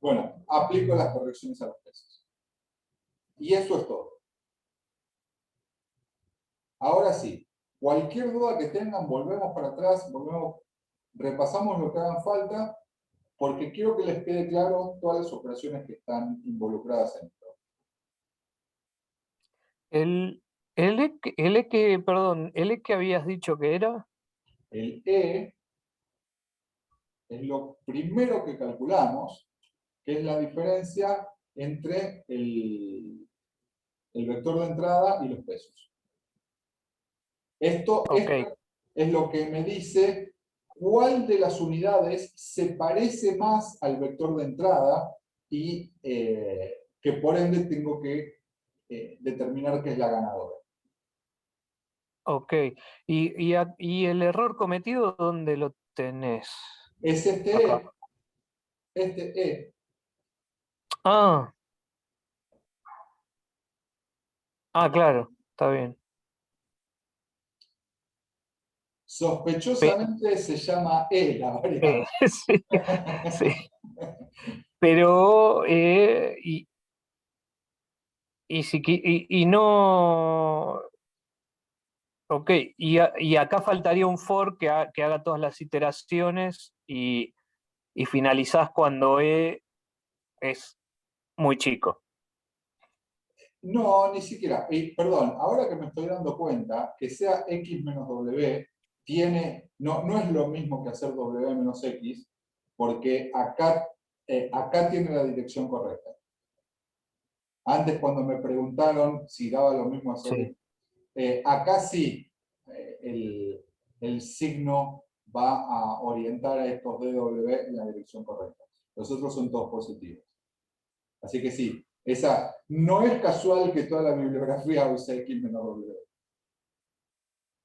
Bueno, aplico las correcciones a los pesos. Y eso es todo. Ahora sí, cualquier duda que tengan, volvemos para atrás, repasamos lo que hagan falta, porque quiero que les quede claro todas las operaciones que están involucradas en esto. El E que habías dicho que era. El E es lo primero que calculamos, que es la diferencia entre el vector de entrada y los pesos. Ok. es lo que me dice cuál de las unidades se parece más al vector de entrada y que por ende tengo que determinar qué es la ganadora. Ok. ¿Y el error cometido dónde lo tenés? Es este Acá. E. Este E. Ah, claro, está bien. Sospechosamente se llama E la variable. Sí, sí. Pero, y no. Ok, y acá faltaría un for que haga todas las iteraciones y finalizás cuando E es muy chico. No, ni siquiera. Perdón, ahora que me estoy dando cuenta, que sea x menos w no es lo mismo que hacer w menos x, porque acá tiene la dirección correcta. Antes cuando me preguntaron si daba lo mismo hacer Sí. acá sí, el signo va a orientar a estos dw en la dirección correcta. Los otros son todos positivos. Así que sí, no es casual que toda la bibliografía use x menos w.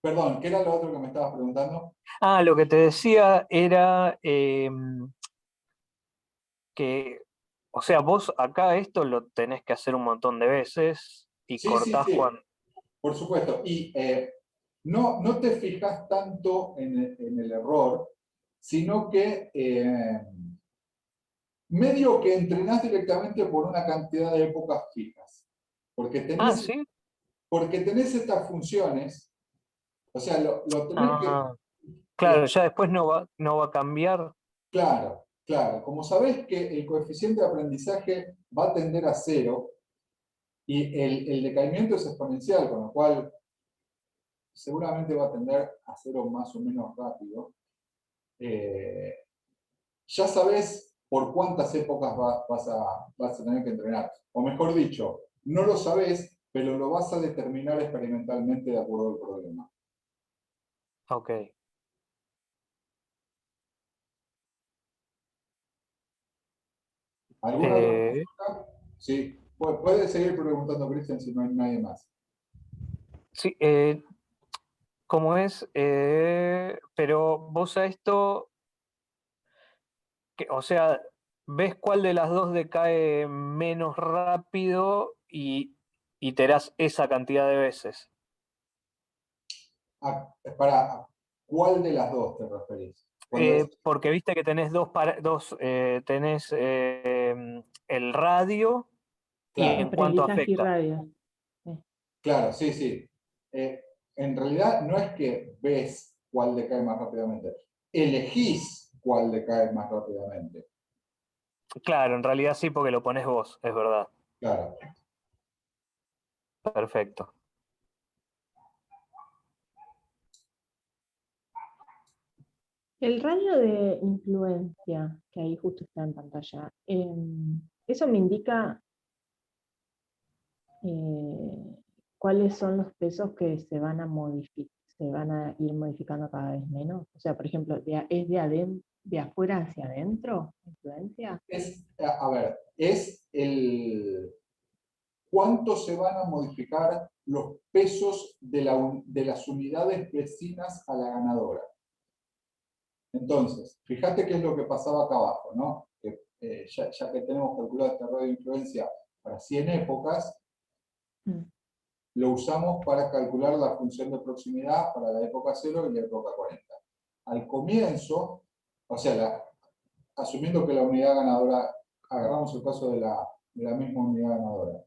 Perdón, ¿qué era lo otro que me estabas preguntando? Lo que te decía era que, o sea, vos acá esto lo tenés que hacer un montón de veces y Sí, sí, cortás sí, cuando. por supuesto. Y no te fijas tanto en el error, sino que medio que entrenás directamente por una cantidad de épocas fijas. Porque Sí. tenés estas funciones, o sea, lo tenés Claro, ya después no va a cambiar. claro, claro. Como sabés que el coeficiente de aprendizaje va a tender a 0 y el decaimiento es exponencial, con lo cual seguramente va a tender a 0 más o menos rápido, ya sabés por cuántas épocas vas a tener que entrenar. O mejor dicho, no lo sabés, pero lo vas a determinar experimentalmente de acuerdo al problema. Ok. ¿Alguna otra consulta? Sí. Puede seguir preguntando, Cristian, si no hay nadie más. Sí, ¿cómo es? Pero vos a esto, o sea, ves cuál de las dos decae menos rápido y iterás esa cantidad de veces. ¿Para cuál de las dos te referís? Cuando Porque viste que tenés tenés el radio y claro, en cuánto Aprendizaje y afecta. radio. Sí. claro, sí, sí. En realidad no es que ves cuál decae más rápidamente, elegís cuál decae más rápidamente. Claro, en realidad sí, porque lo pones vos, es verdad. Claro. Perfecto. El radio de influencia, que ahí justo está en pantalla, eso me indica cuáles son los pesos que se van a ir modificando cada vez menos. O sea, por ejemplo, ¿es de afuera hacia adentro influencia? A ver, es cuánto se van a modificar los pesos de las unidades vecinas a la ganadora. Entonces, fíjate qué es lo que pasaba acá abajo, ¿no? Que, ya que tenemos calculado este radio de influencia para 100 épocas, lo usamos para calcular la función de proximidad para la época 0 y la época 40. Al comienzo, o sea, asumiendo que la unidad ganadora, agarramos el caso de la misma unidad ganadora.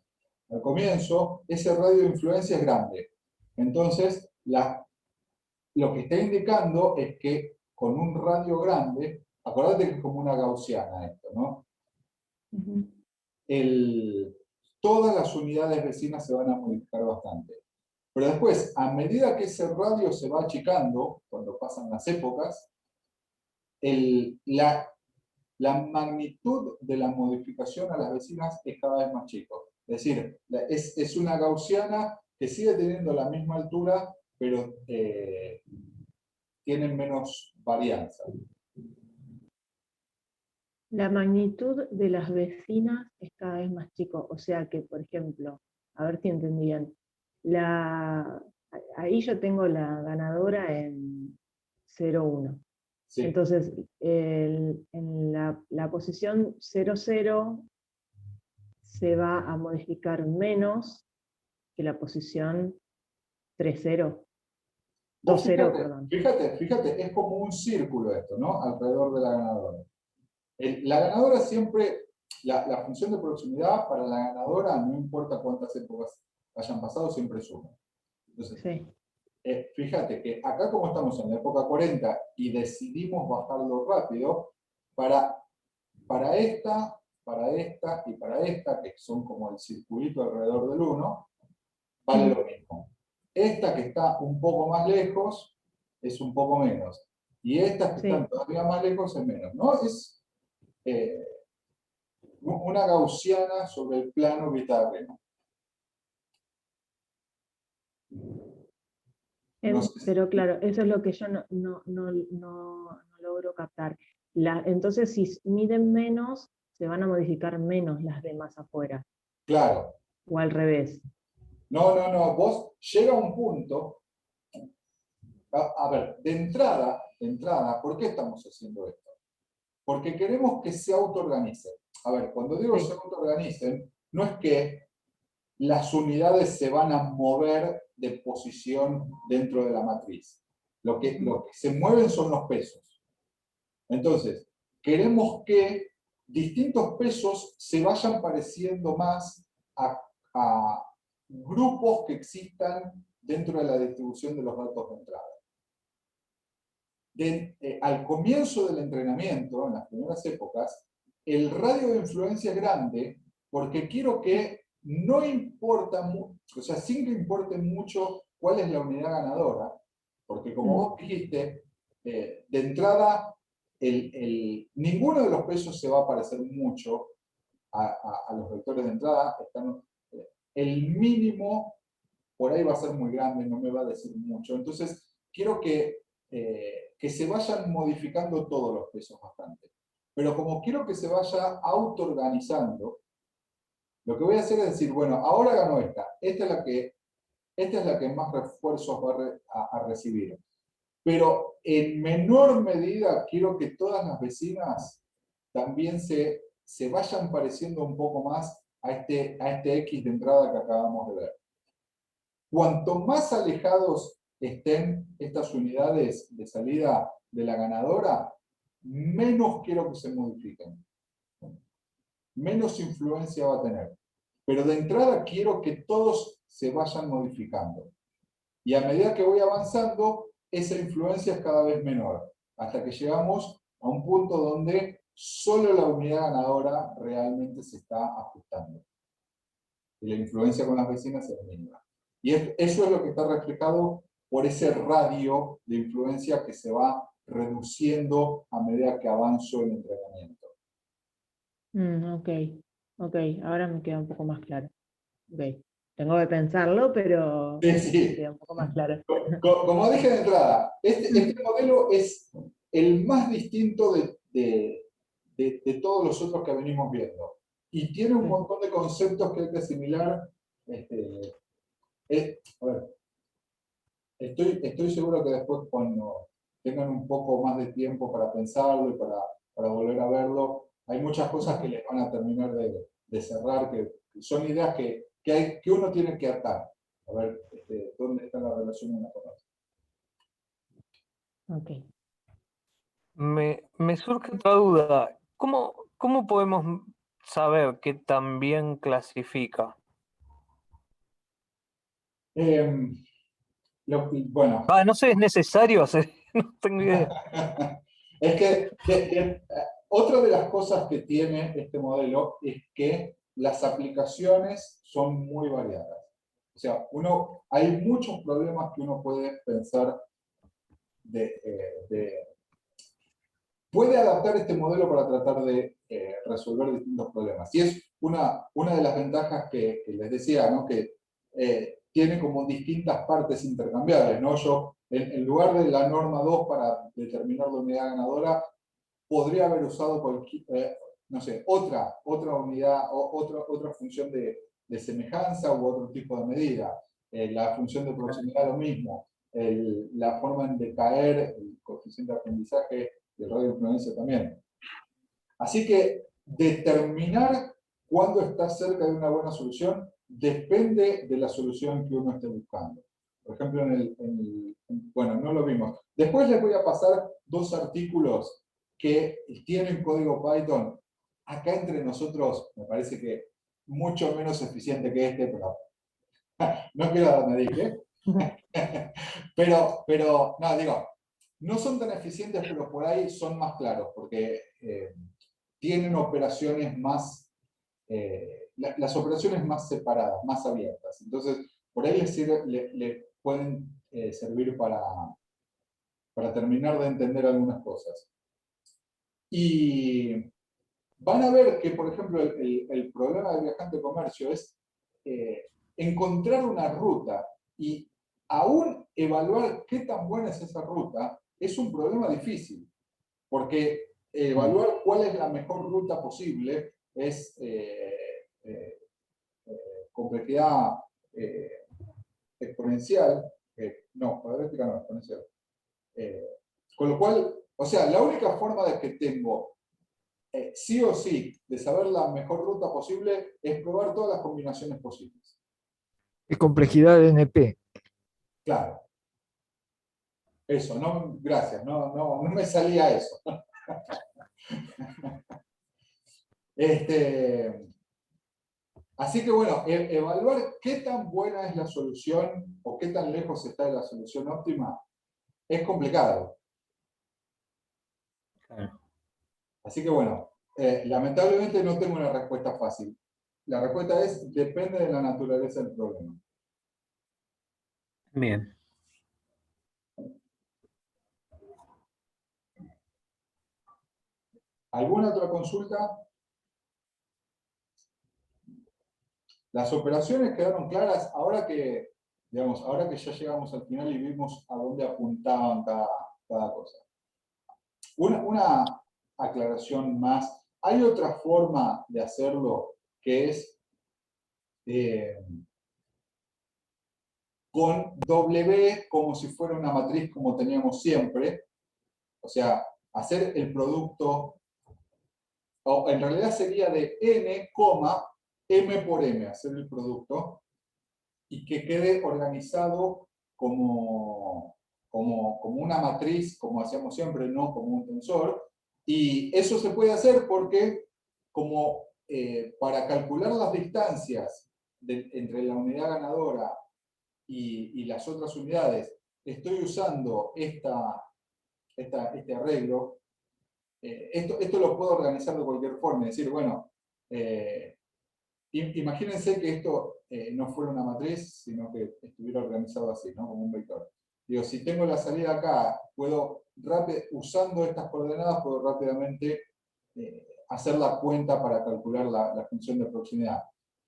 Al comienzo, ese radio de influencia es grande. Entonces, lo que está indicando es que con un radio grande, acordate que es como una gaussiana esto, ¿no? Todas las unidades vecinas se van a modificar bastante. Pero después, a medida que ese radio se va achicando, cuando pasan las épocas, la magnitud de la modificación a las vecinas es cada vez más chico. Es decir, es una gaussiana que sigue teniendo la misma altura, pero tienen menos varianza. La magnitud de las vecinas es cada vez más chico, o sea que, por ejemplo, a ver si entendí bien, ahí yo tengo la ganadora en 0,1. Sí, Entonces, en la posición 0,0 se va a modificar menos que la posición 3,0. vos 2,0, perdón. fíjate, es como un círculo esto, ¿no? Alrededor de la ganadora. La ganadora siempre, la función de proximidad para la ganadora, no importa cuántas épocas hayan pasado, siempre es 1. Entonces, Sí, fíjate que acá como estamos en la época 40 y decidimos bajarlo rápido, para esta, y para esta, que son como el circulito alrededor del 1, vale lo mismo. Esta que está un poco más lejos es un poco menos. Y estas que sí. están todavía más lejos es menos. ¿No? Es una gaussiana sobre el plano Pitágoras. No sé si- Pero claro, eso es lo que yo no logro captar. Entonces, si miden menos, se van a modificar menos las de más afuera, Claro. o al revés. No. Vos llega un punto. A ver, de entrada, ¿por qué estamos haciendo esto? Porque queremos que se autoorganice. A ver, cuando digo Sí. se autoorganicen, no es que las unidades se van a mover de posición dentro de la matriz. Lo que se mueven son los pesos. Entonces, queremos que distintos pesos se vayan pareciendo más a grupos que existan dentro de la distribución de los datos de entrada. Al comienzo del entrenamiento, en las primeras épocas, el radio de influencia es grande porque quiero que no importa mucho, o sea, sin que importe mucho cuál es la unidad ganadora, porque como vos dijiste, de entrada, ninguno de los pesos se va a parecer mucho a los vectores de entrada. El mínimo por ahí va a ser muy grande, no me va a decir mucho. Entonces, quiero que se vayan modificando todos los pesos bastante. Pero como quiero que se vaya autoorganizando, lo que voy a hacer es decir, bueno, ahora ganó esta. Esta es la que más refuerzos va a recibir. Pero en menor medida quiero que todas las vecinas también se vayan pareciendo un poco más a este X de entrada que acabamos de ver. Cuanto más alejados estén estas unidades de salida de la ganadora, menos quiero que se modifiquen. Menos influencia va a tener. Pero de entrada quiero que todos se vayan modificando. Y a medida que voy avanzando, esa influencia es cada vez menor, hasta que llegamos a un punto donde solo la unidad ganadora realmente se está ajustando. Y la influencia con las vecinas es mínima. Y eso es lo que está reflejado por ese radio de influencia que se va reduciendo a medida que avanzo el entrenamiento. Ok, ahora me queda un poco más claro. Okay. Tengo que pensarlo, pero Sí. me queda un poco más claro. Como dije de entrada, este modelo es el más distinto de todos los otros que venimos viendo. Y tiene un montón de conceptos que hay que asimilar. A ver, estoy seguro que después, cuando tengan un poco más de tiempo para pensarlo y para volver a verlo, hay muchas cosas que les van a terminar de cerrar, que son ideas que uno tiene que atar. A ver dónde está la relación una con otra. Ok. Me surge otra duda. ¿Cómo podemos saber qué tan bien clasifica? Bueno, No sé, ¿es necesario hacer? No tengo idea. es que otra de las cosas que tiene este modelo es que las aplicaciones son muy variadas. O sea, hay muchos problemas que uno puede pensar puede adaptar este modelo para tratar de resolver distintos problemas. Y es una de las ventajas que les decía, ¿no? Que tiene como distintas partes intercambiables, ¿no? Yo, en lugar de la norma 2 para determinar la unidad ganadora, podría haber usado cualquier, no sé, otra unidad, otra función de semejanza u otro tipo de medida. La función de proximidad lo mismo. La forma en decaer, el coeficiente de aprendizaje y el radio de influencia también. Así que determinar cuándo está cerca de una buena solución depende de la solución que uno esté buscando. Por ejemplo, bueno, no lo vimos. Después les voy a pasar 2 artículos que tienen código Python. Acá entre nosotros, me parece que mucho menos eficiente que este, pero no quiero dar nadie, pero, no, digo, no son tan eficientes, pero por ahí son más claros, porque tienen operaciones más, las operaciones más separadas, más abiertas. Entonces, por ahí les pueden servir para terminar de entender algunas cosas. Y van a ver que, por ejemplo, el problema del viajante de comercio es encontrar una ruta y aún evaluar qué tan buena es esa ruta es un problema difícil, porque evaluar cuál es la mejor ruta posible es complejidad exponencial, no, cuadrática no, exponencial. Con lo cual, o sea, la única forma de que tengo sí o sí de saber la mejor ruta posible es probar todas las combinaciones posibles. Es complejidad de NP. Claro. Eso, no, gracias, no me salía eso. Así que bueno, evaluar qué tan buena es la solución o qué tan lejos está de la solución óptima es complicado. Claro. Así que bueno, lamentablemente no tengo una respuesta fácil. La respuesta es, depende de la naturaleza del problema. Bien. ¿Alguna otra consulta? Las operaciones quedaron claras ahora que, digamos, ahora que ya llegamos al final y vimos a dónde apuntaban cada cosa. Una aclaración más. Hay otra forma de hacerlo que es con W como si fuera una matriz como teníamos siempre. O sea, hacer el producto, o en realidad sería de n, m por m, hacer el producto, y que quede organizado como una matriz, como hacíamos siempre, no como un tensor. Y eso se puede hacer porque, como para calcular las distancias entre la unidad ganadora y las otras unidades, estoy usando este arreglo. Esto lo puedo organizar de cualquier forma, es decir, bueno, imagínense que esto no fuera una matriz, sino que estuviera organizado así, ¿no? Como un vector. Digo, si tengo la salida acá, usando estas coordenadas, puedo rápidamente hacer la cuenta para calcular la función de proximidad.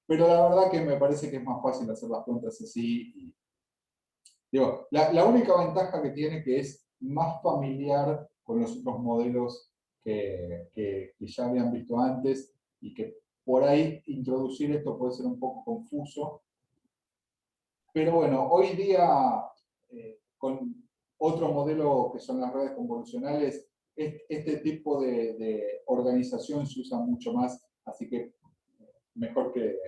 Pero la verdad que me parece que es más fácil hacer las cuentas así. Digo, la única ventaja que tiene que es más familiar con los otros modelos que ya habían visto antes y que por ahí introducir esto puede ser un poco confuso. Pero bueno, hoy día con otro modelo que son las redes convolucionales, este tipo de organización se usa mucho más, así que mejor que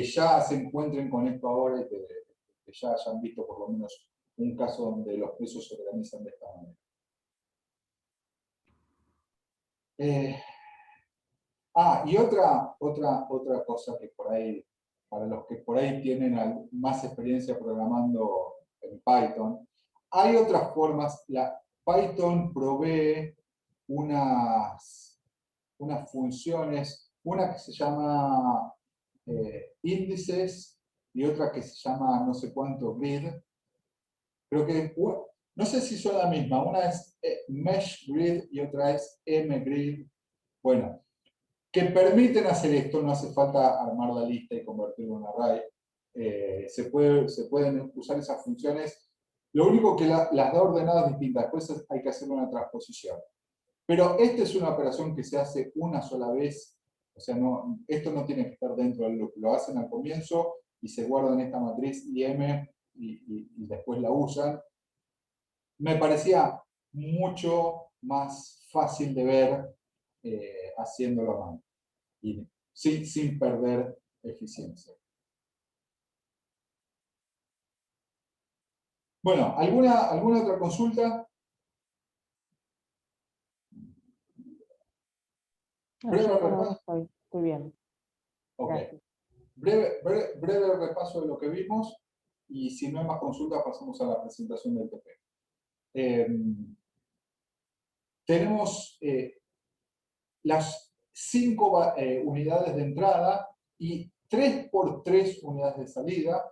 ya se encuentren con esto ahora y que ya hayan visto por lo menos un caso donde los pesos se organizan de esta manera. Y otra cosa que por ahí, para los que por ahí tienen más experiencia programando en Python, hay otras formas. Python provee unas funciones, una que se llama índices y otra que se llama no sé cuánto grid. Creo que, no sé si son la misma, una es mesh grid y otra es mgrid. Bueno, que permiten hacer esto. No hace falta armar la lista y convertirlo en un array. Se pueden usar esas funciones. Lo único que las da ordenadas distintas, después hay que hacer una transposición. Pero esta es una operación que se hace una sola vez. O sea, esto no tiene que estar dentro del loop. Lo hacen al comienzo y se guardan esta matriz IM y después la usan. Me parecía mucho más fácil de ver haciéndolo a mano y sin perder eficiencia. Bueno, ¿alguna otra consulta? No, yo por ahora estoy bien. Ok. Gracias. Breve repaso de lo que vimos, y si no hay más consultas pasamos a la presentación del TP. Tenemos las 5 unidades de entrada y 3 por 3 unidades de salida.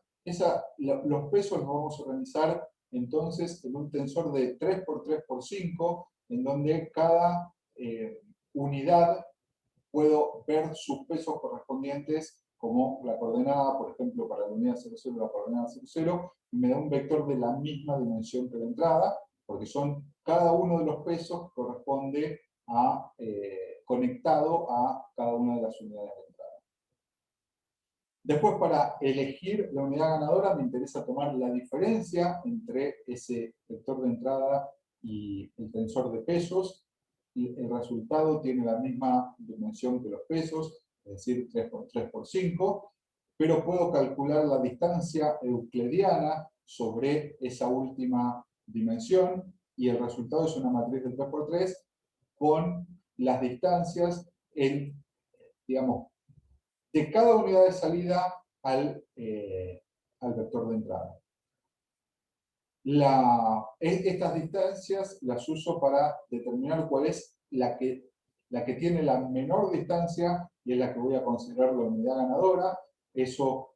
Los pesos los vamos a organizar entonces en un tensor de 3 por 3 por 5, en donde cada unidad puedo ver sus pesos correspondientes, como la coordenada, por ejemplo, para la unidad 00, la coordenada 00, y me da un vector de la misma dimensión que la entrada, porque cada uno de los pesos corresponde conectado a cada una de las unidades de entrada. Después, para elegir la unidad ganadora, me interesa tomar la diferencia entre ese vector de entrada y el tensor de pesos. Y el resultado tiene la misma dimensión que los pesos, es decir, 3 por 3 por 5, pero puedo calcular la distancia euclidiana sobre esa última dimensión, y el resultado es una matriz de 3 por 3 con las distancias digamos, de cada unidad de salida al vector de entrada. Estas distancias las uso para determinar cuál es la que tiene la menor distancia y es la que voy a considerar la unidad ganadora. Eso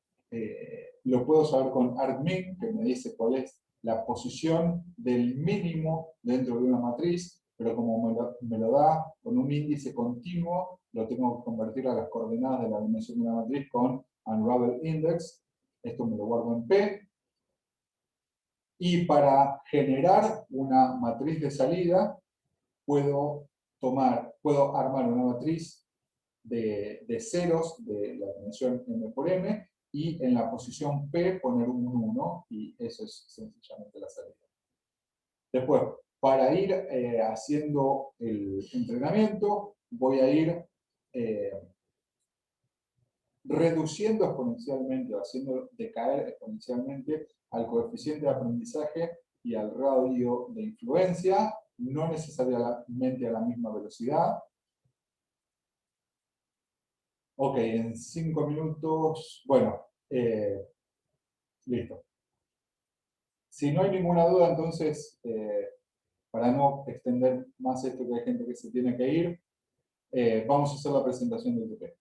lo puedo saber con argmin, que me dice cuál es la posición del mínimo dentro de una matriz, pero como me lo da con un índice continuo, lo tengo que convertir a las coordenadas de la dimensión de la matriz con unravel index. Esto me lo guardo en P. Y para generar una matriz de salida, puedo armar una matriz de ceros de la dimensión m por m, y en la posición P poner un 1, y eso es sencillamente la salida. Después, para ir haciendo el entrenamiento, voy a ir reduciendo exponencialmente, o haciendo decaer exponencialmente al coeficiente de aprendizaje y al radio de influencia, no necesariamente a la misma velocidad. Ok, en 5 minutos, bueno, listo. Si no hay ninguna duda, entonces, para no extender más esto, que hay gente que se tiene que ir, vamos a hacer la presentación del TP.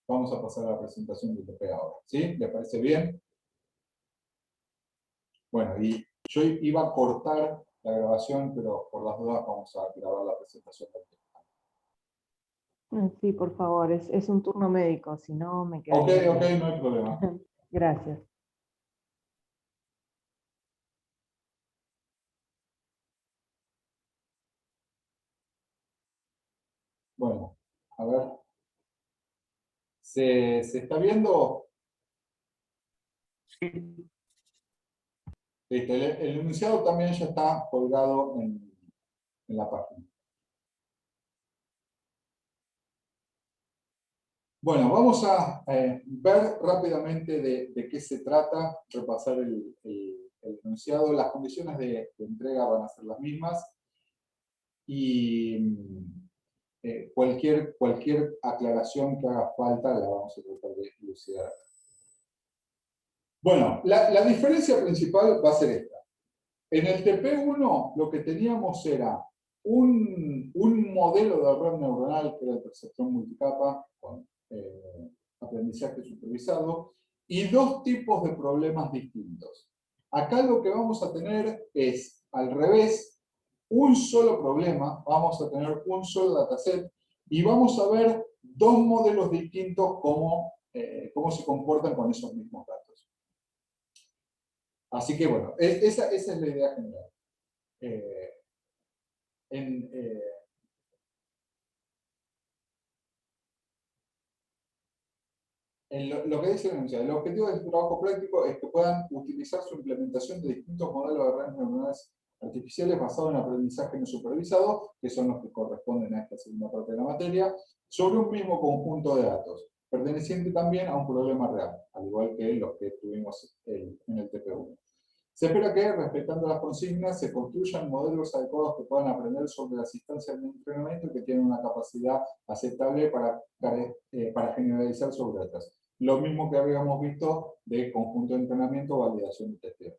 Vamos a pasar a la presentación del TP ahora. ¿Sí? ¿Les parece bien? Bueno, y yo iba a cortar la grabación, pero por las dudas vamos a grabar la presentación del TP. Sí, por favor, es un turno médico, si no me quedo. Ok, no hay problema. Gracias. Bueno, a ver. ¿Se está viendo? Sí. Listo. El enunciado también ya está colgado en la página. Bueno, vamos a ver rápidamente de qué se trata, repasar el enunciado. Las condiciones de entrega van a ser las mismas, y cualquier aclaración que haga falta la vamos a tratar de elucidar. Bueno, la diferencia principal va a ser esta. En el TP1 lo que teníamos era un modelo de red neuronal, que era el perceptrón multicapa, con aprendizaje supervisado, y 2 tipos de problemas distintos. Acá lo que vamos a tener es, al revés, un solo problema, vamos a tener un solo dataset, y vamos a ver dos modelos distintos cómo se comportan con esos mismos datos. Así que bueno, esa es la idea general. Lo que dice la enunciado, el objetivo de este trabajo práctico es que puedan utilizar su implementación de distintos modelos de redes neuronales artificiales basados en aprendizaje no supervisado, que son los que corresponden a esta segunda parte de la materia, sobre un mismo conjunto de datos, perteneciente también a un problema real, al igual que los que tuvimos en el TP1. Se espera que, respetando las consignas, se construyan modelos adecuados que puedan aprender sobre las instancias de entrenamiento y que tienen una capacidad aceptable para generalizar sobre otras. Lo mismo que habíamos visto de conjunto de entrenamiento, validación y testeo.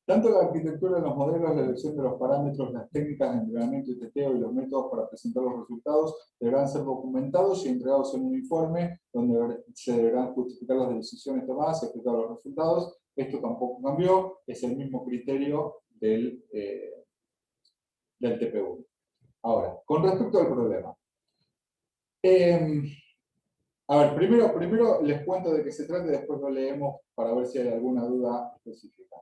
Tanto la arquitectura de los modelos, la elección de los parámetros, las técnicas de entrenamiento y testeo y los métodos para presentar los resultados deberán ser documentados y entregados en un informe donde se deberán justificar las decisiones tomadas y explicar los resultados. Esto tampoco cambió, es el mismo criterio del TP1. Ahora, con respecto al problema. A ver, primero les cuento de qué se trata y después lo leemos para ver si hay alguna duda específica.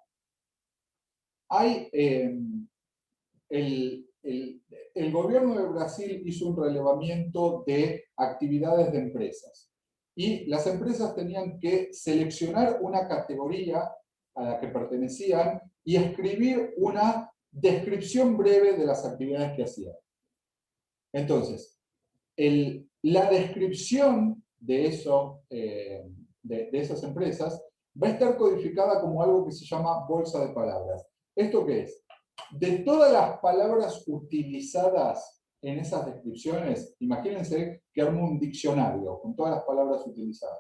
El gobierno de Brasil hizo un relevamiento de actividades de empresas. Y las empresas tenían que seleccionar una categoría a la que pertenecían y escribir una descripción breve de las actividades que hacían. Entonces, la descripción de esas empresas va a estar codificada como algo que se llama bolsa de palabras. ¿Esto qué es? De todas las palabras utilizadas en esas descripciones, imagínense que armo un diccionario con todas las palabras utilizadas.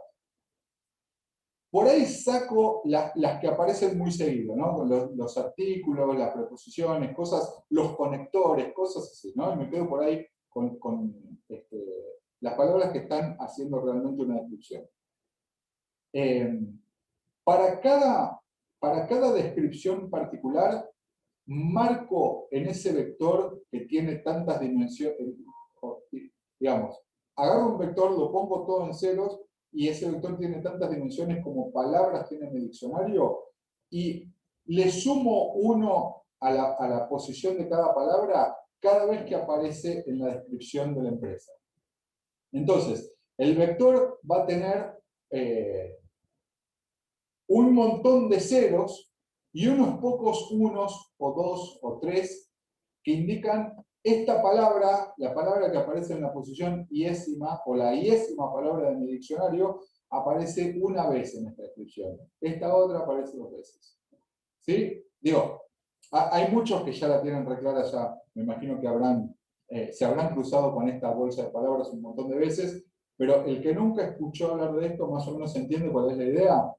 Por ahí saco las que aparecen muy seguido, ¿no? Con los artículos, las preposiciones, cosas, los conectores, cosas así, ¿no? Y me quedo por ahí con las palabras que están haciendo realmente una descripción. Para cada descripción particular, marco en ese vector que tiene tantas dimensiones, digamos, agarro un vector, lo pongo todo en ceros, y ese vector tiene tantas dimensiones como palabras tiene en el diccionario, y le sumo 1 a la posición de cada palabra cada vez que aparece en la descripción de la empresa. Entonces, el vector va a tener un montón de ceros y unos pocos unos, o 2, o 3, que indican esta palabra, la palabra que aparece en la posición iésima, o la iésima palabra de mi diccionario, aparece una vez en esta descripción. Esta otra aparece 2 veces. ¿Sí? Digo, hay muchos que ya la tienen re clara, ya me imagino que se habrán cruzado con esta bolsa de palabras un montón de veces, pero el que nunca escuchó hablar de esto, más o menos entiende cuál es la idea.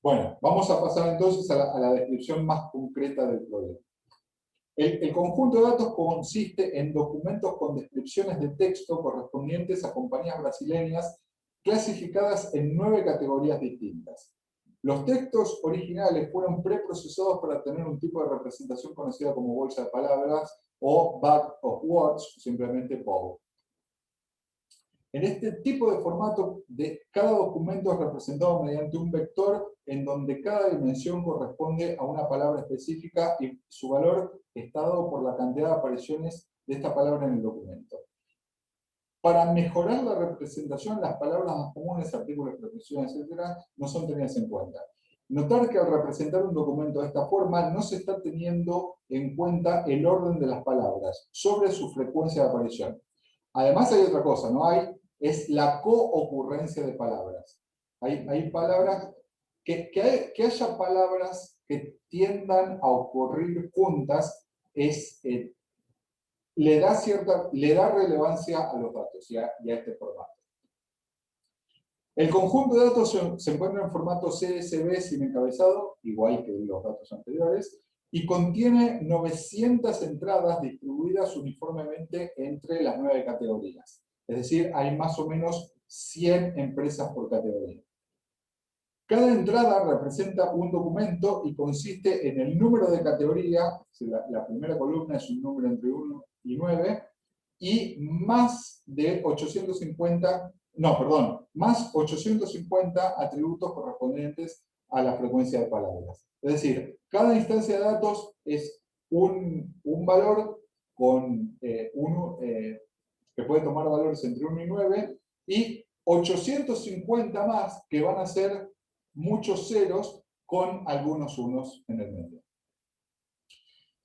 Bueno, vamos a pasar entonces a la descripción más concreta del problema. El conjunto de datos consiste en documentos con descripciones de texto correspondientes a compañías brasileñas clasificadas en 9 categorías distintas. Los textos originales fueron preprocesados para tener un tipo de representación conocida como bolsa de palabras o bag of words, o simplemente BOW. En este tipo de formato, cada documento es representado mediante un vector en donde cada dimensión corresponde a una palabra específica y su valor está dado por la cantidad de apariciones de esta palabra en el documento. Para mejorar la representación, las palabras más comunes, artículos, preposiciones, etc., no son tenidas en cuenta. Notar que al representar un documento de esta forma no se está teniendo en cuenta el orden de las palabras sobre su frecuencia de aparición. Además hay otra cosa, ¿no? Es la coocurrencia de palabras. Hay palabras, que haya palabras que tiendan a ocurrir juntas, le da relevancia a los datos y a este formato. El conjunto de datos se encuentra en formato CSV sin encabezado, igual que los datos anteriores, y contiene 900 entradas distribuidas uniformemente entre las 9 categorías. Es decir, hay más o menos 100 empresas por categoría. Cada entrada representa un documento y consiste en el número de categoría, la primera columna es un número entre 1 y 9, y más 850 atributos correspondientes a la frecuencia de palabras. Es decir, cada instancia de datos es un valor con que puede tomar valores entre 1 y 9, y 850 más que van a ser muchos ceros con algunos unos en el medio.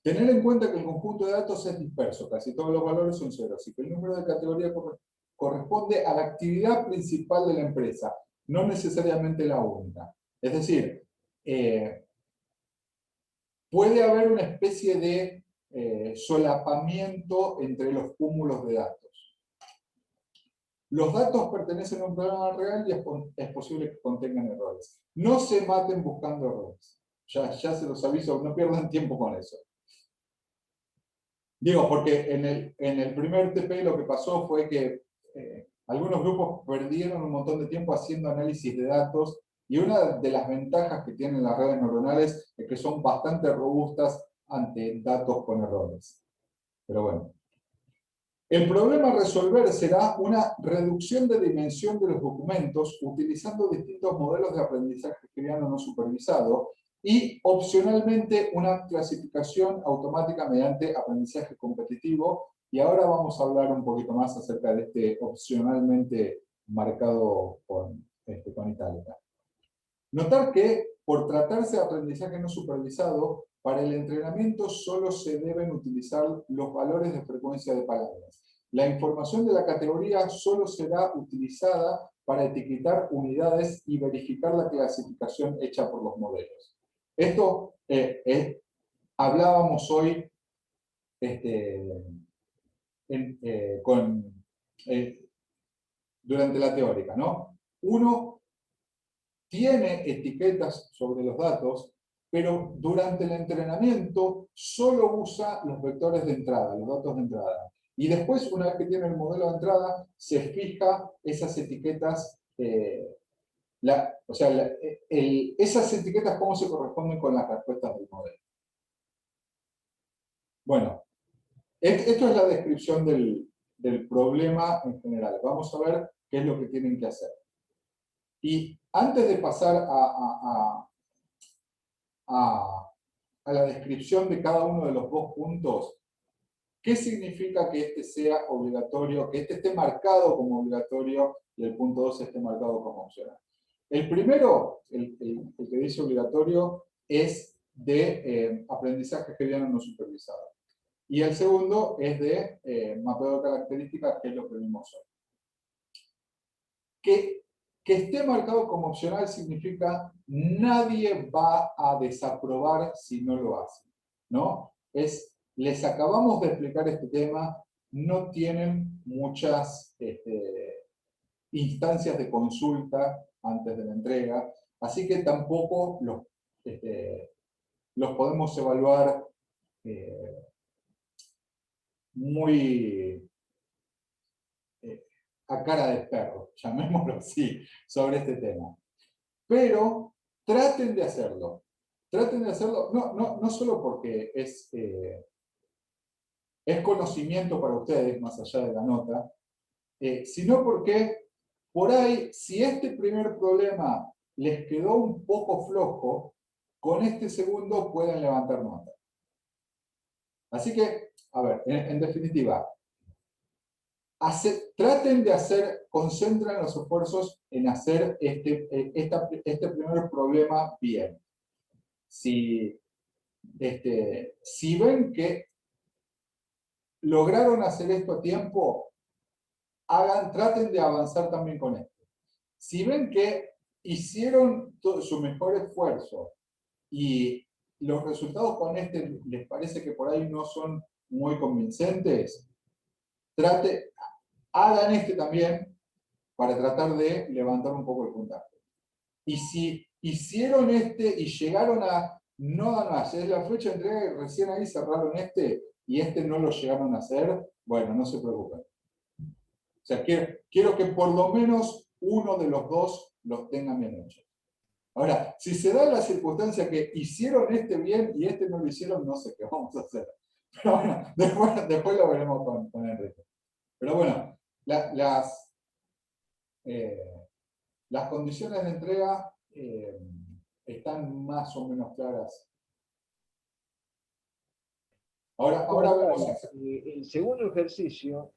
Tener en cuenta que el conjunto de datos es disperso, casi todos los valores son ceros, y que el número de categoría corresponde a la actividad principal de la empresa, no necesariamente la única. Es decir, puede haber una especie de solapamiento entre los cúmulos de datos. Los datos pertenecen a un programa real y es posible que contengan errores. No se maten buscando errores. Ya se los aviso, no pierdan tiempo con eso. Digo, porque en el primer TP lo que pasó fue que algunos grupos perdieron un montón de tiempo haciendo análisis de datos, y una de las ventajas que tienen las redes neuronales es que son bastante robustas ante datos con errores. Pero bueno. El problema a resolver será una reducción de dimensión de los documentos utilizando distintos modelos de aprendizaje escribiano no supervisado y, opcionalmente, una clasificación automática mediante aprendizaje competitivo. Y ahora vamos a hablar un poquito más acerca de este opcionalmente marcado con itálica. Notar que, por tratarse de aprendizaje no supervisado, para el entrenamiento solo se deben utilizar los valores de frecuencia de palabras. La información de la categoría solo será utilizada para etiquetar unidades y verificar la clasificación hecha por los modelos. Esto hablábamos hoy durante la teórica, ¿no? Uno tiene etiquetas sobre los datos, pero durante el entrenamiento solo usa los vectores de entrada, los datos de entrada. Y después, una vez que tiene el modelo de entrada, se fija esas etiquetas, esas etiquetas cómo se corresponden con las respuestas del modelo. Bueno, esto es la descripción del problema en general. Vamos a ver qué es lo que tienen que hacer. Y antes de pasar a la descripción de cada uno de los dos puntos, ¿qué significa que este sea obligatorio, que este esté marcado como obligatorio y el punto 2 esté marcado como opcional? El primero, el que dice obligatorio, es de aprendizaje escribiano no supervisado. Y el segundo es de mapeo de características, que es lo que vimos hoy. Que esté marcado como opcional significa nadie va a desaprobar si no lo hace, ¿no? Les acabamos de explicar este tema, no tienen muchas instancias de consulta antes de la entrega, así que tampoco los podemos evaluar muy a cara de perro, llamémoslo así, sobre este tema. Pero traten de hacerlo. Traten de hacerlo, no solo porque es conocimiento para ustedes, más allá de la nota, sino porque por ahí, si este primer problema les quedó un poco flojo, con este segundo pueden levantar nota. Así que, a ver, en definitiva, traten de concentren los esfuerzos en hacer este primer problema bien. Si ven que lograron hacer esto a tiempo, traten de avanzar también con esto. Si ven que hicieron su mejor esfuerzo y los resultados con este les parece que por ahí no son muy convincentes, hagan este también para tratar de levantar un poco el puntaje. Y si hicieron este y llegaron a es la fecha de entrega y recién ahí cerraron y no lo llegaron a hacer, bueno, no se preocupen. O sea, quiero que por lo menos uno de los dos los tengan bien hechos. Ahora, si se da la circunstancia que hicieron este bien y este no lo hicieron, no sé qué vamos a hacer. Pero bueno, después lo veremos con Enrique. Pero bueno, las condiciones de entrega están más o menos claras. Ahora vemos eso. El segundo ejercicio,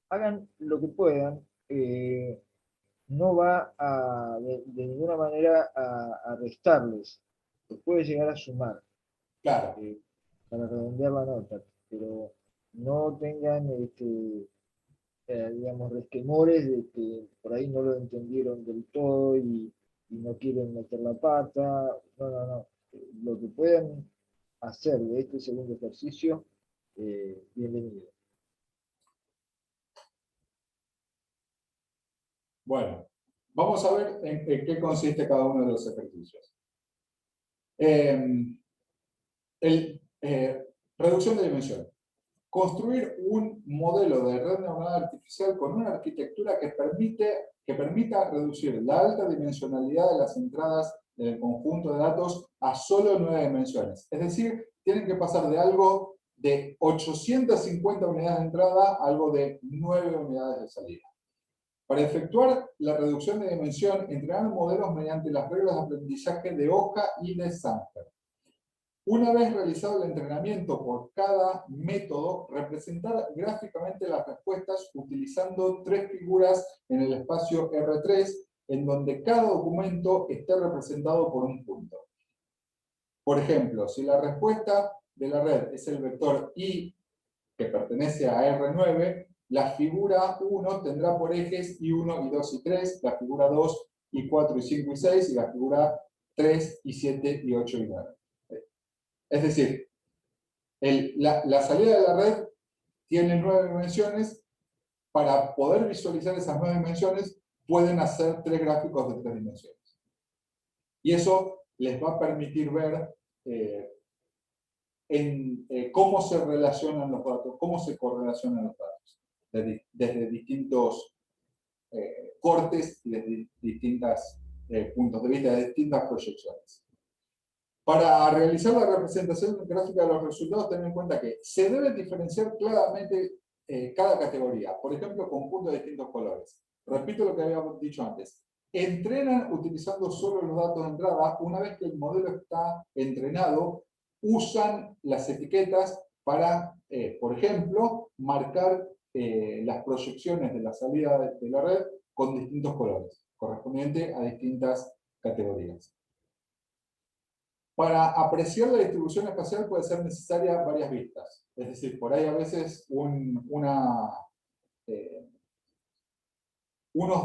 hagan lo que puedan, no va de ninguna manera a restarles, puede llegar a sumar, Claro, para redondear la nota, pero no tengan, digamos, resquemores de que por ahí no lo entendieron del todo y no quieren meter la pata. No, no, no. Lo que puedan hacer de este segundo ejercicio, bienvenido. bueno, vamos a ver en qué consiste cada uno de los ejercicios. Reducción de dimensión. Construir un modelo de red neuronal artificial con una arquitectura que permita reducir la alta dimensionalidad de las entradas del conjunto de datos a solo 9 dimensiones. Es decir, tienen que pasar de algo de 850 unidades de entrada a algo de 9 unidades de salida. Para efectuar la reducción de dimensión, entrenar modelos mediante las reglas de aprendizaje de Hoja y de Sanger. Una vez realizado el entrenamiento por cada método, representar gráficamente las respuestas utilizando 3 figuras en el espacio R3, en donde cada documento esté representado por un punto. Por ejemplo, si la respuesta de la red es el vector I, que pertenece a R9, la figura 1 tendrá por ejes I1, I2 y 3, la figura 2, I4 y 5 y 6, y la figura 3, I7 y 8 y 9. Es decir, la salida de la red tiene 9 dimensiones. Para poder visualizar esas 9 dimensiones, pueden hacer 3 gráficos de 3 dimensiones. Y eso les va a permitir ver cómo se relacionan los datos, cómo se correlacionan los datos, desde distintos cortes y desde distintos puntos de vista, de distintas proyecciones. Para realizar la representación gráfica de los resultados, ten en cuenta que se debe diferenciar claramente cada categoría, por ejemplo, con puntos de distintos colores. Repito lo que habíamos dicho antes. Entrenan utilizando solo los datos de entrada. Una vez que el modelo está entrenado, usan las etiquetas para, por ejemplo, marcar las proyecciones de la salida de la red con distintos colores, correspondiente a distintas categorías. Para apreciar la distribución espacial puede ser necesaria varias vistas. Es decir, por ahí a veces unos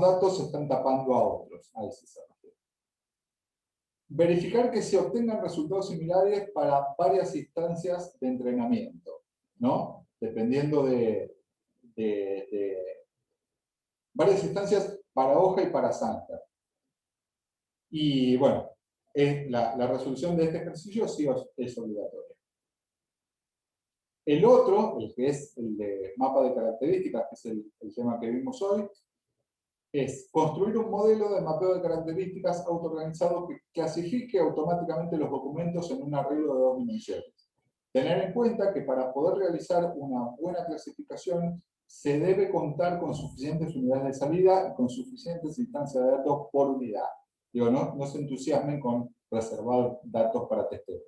datos se están tapando a otros. A ese se refiere. Verificar que se obtengan resultados similares para varias instancias de entrenamiento, ¿no? Dependiendo de varias instancias para Hoja y para Sanger. Y bueno, la resolución de este ejercicio sí es obligatoria. El otro, el que es el de mapa de características, que es el tema que vimos hoy, es construir un modelo de mapeo de características autoorganizado que clasifique automáticamente los documentos en un arreglo de 2 dimensiones. Tener en cuenta que para poder realizar una buena clasificación se debe contar con suficientes unidades de salida y con suficientes instancias de datos por unidad. Digo, no se entusiasmen con reservar datos para testeo.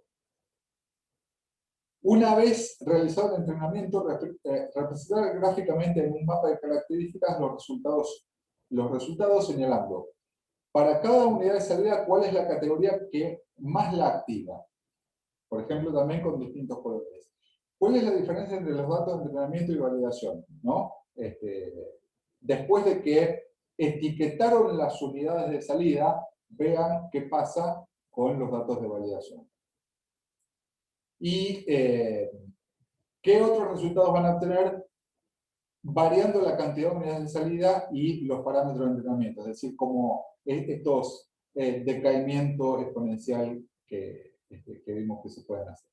Una vez realizado el entrenamiento, representar gráficamente en un mapa de características los resultados señalando para cada unidad de salida cuál es la categoría que más la activa. Por ejemplo, también con distintos colores. ¿Cuál es la diferencia entre los datos de entrenamiento y validación? ¿No? Después de que etiquetaron las unidades de salida, vean qué pasa con los datos de validación. Y qué otros resultados van a obtener variando la cantidad de unidades de salida y los parámetros de entrenamiento, es decir, como estos decaimiento exponencial que vimos que se pueden hacer.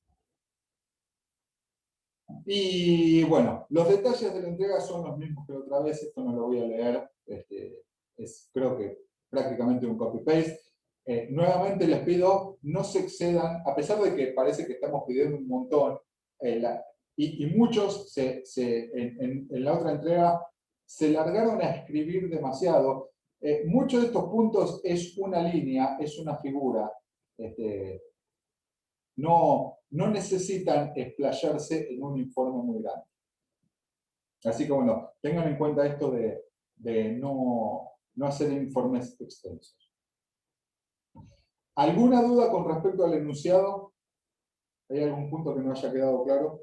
Y bueno, los detalles de la entrega son los mismos que la otra vez, esto no lo voy a leer, es creo que prácticamente un copy-paste. Nuevamente les pido, no se excedan, a pesar de que parece que estamos pidiendo un montón, y muchos en la otra entrega se largaron a escribir demasiado. Muchos de estos puntos es una línea, es una figura. No necesitan explayarse en un informe muy grande. Así que bueno, tengan en cuenta esto de no hacer informes extensos. ¿Alguna duda con respecto al enunciado? ¿Hay algún punto que no haya quedado claro?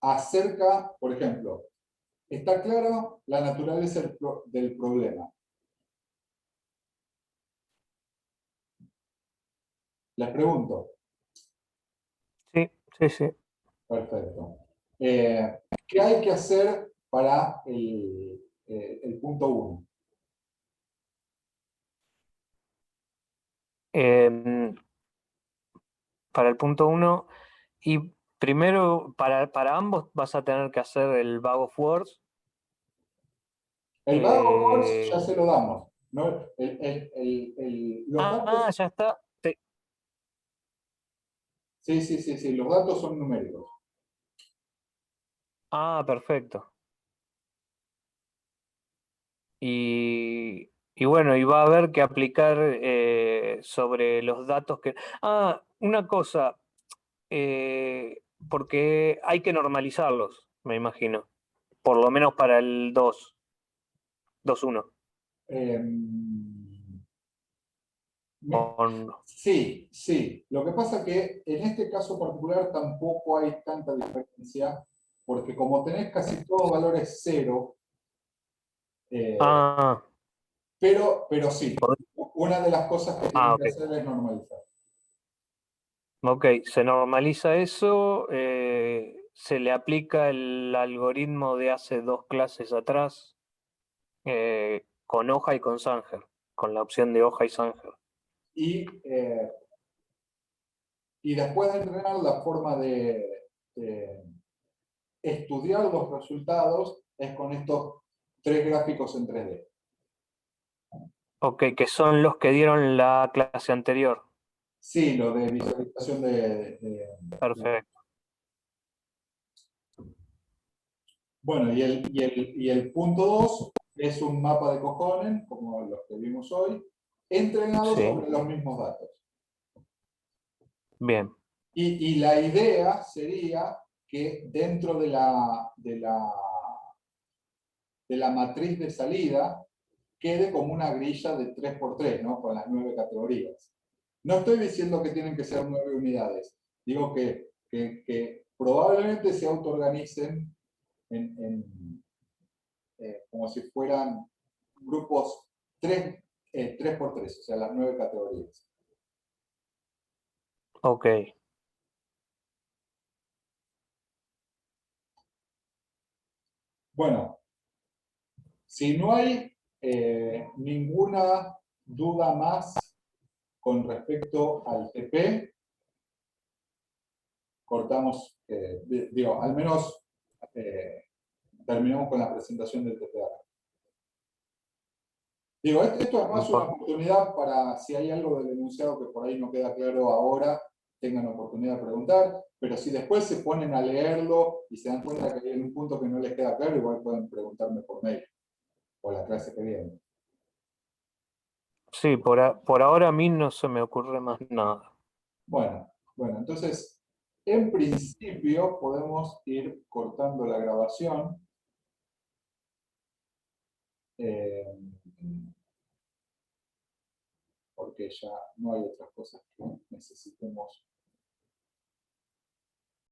Acerca, por ejemplo, ¿está claro la naturaleza del problema? Les pregunto. Sí, sí, sí. Perfecto. ¿Qué hay que hacer para el punto 1? Para el punto 1, y primero, para ambos vas a tener que hacer el bag of words. El bag of words ya se lo damos, ¿no? Los datos, Ya está. sí, los datos son numéricos. Perfecto. Y bueno, y va a haber que aplicar sobre los datos que... una cosa, porque hay que normalizarlos, me imagino. Por lo menos para el 2.1. Sí. Lo que pasa es que en este caso particular tampoco hay tanta diferencia, porque como tenés casi todos valores 0, pero sí, una de las cosas que tienen que hacer es normalizar. Ok, se normaliza eso, se le aplica el algoritmo de hace 2 clases atrás, con hoja y con Sanger, con la opción de hoja y Sanger. Y después de entrenar, la forma de estudiar los resultados es con estos 3 gráficos en 3D. Ok, que son los que dieron la clase anterior. Sí, lo de visualización Perfecto. Bueno, y el punto 2 es un mapa de Cojones, como los que vimos hoy, entrenado sobre los mismos datos. Bien. Y la idea sería que dentro de la matriz de salida quede como una grilla de 3x3, ¿no? Con las 9 categorías. No estoy diciendo que tienen que ser 9 unidades. Digo que probablemente se autoorganicen como si fueran grupos 3x3, o sea, las 9 categorías. Ok. Bueno, si no hay ninguna duda más con respecto al TP, cortamos, al menos terminamos con la presentación del TPA. Esto es más una oportunidad para, si hay algo del enunciado que por ahí no queda claro ahora, tengan oportunidad de preguntar, pero si después se ponen a leerlo y se dan cuenta que hay un punto que no les queda claro, igual pueden preguntarme por mail o la clase que viene. Sí, por ahora a mí no se me ocurre más nada. Bueno, entonces, en principio podemos ir cortando la grabación. Porque ya no hay otras cosas que necesitemos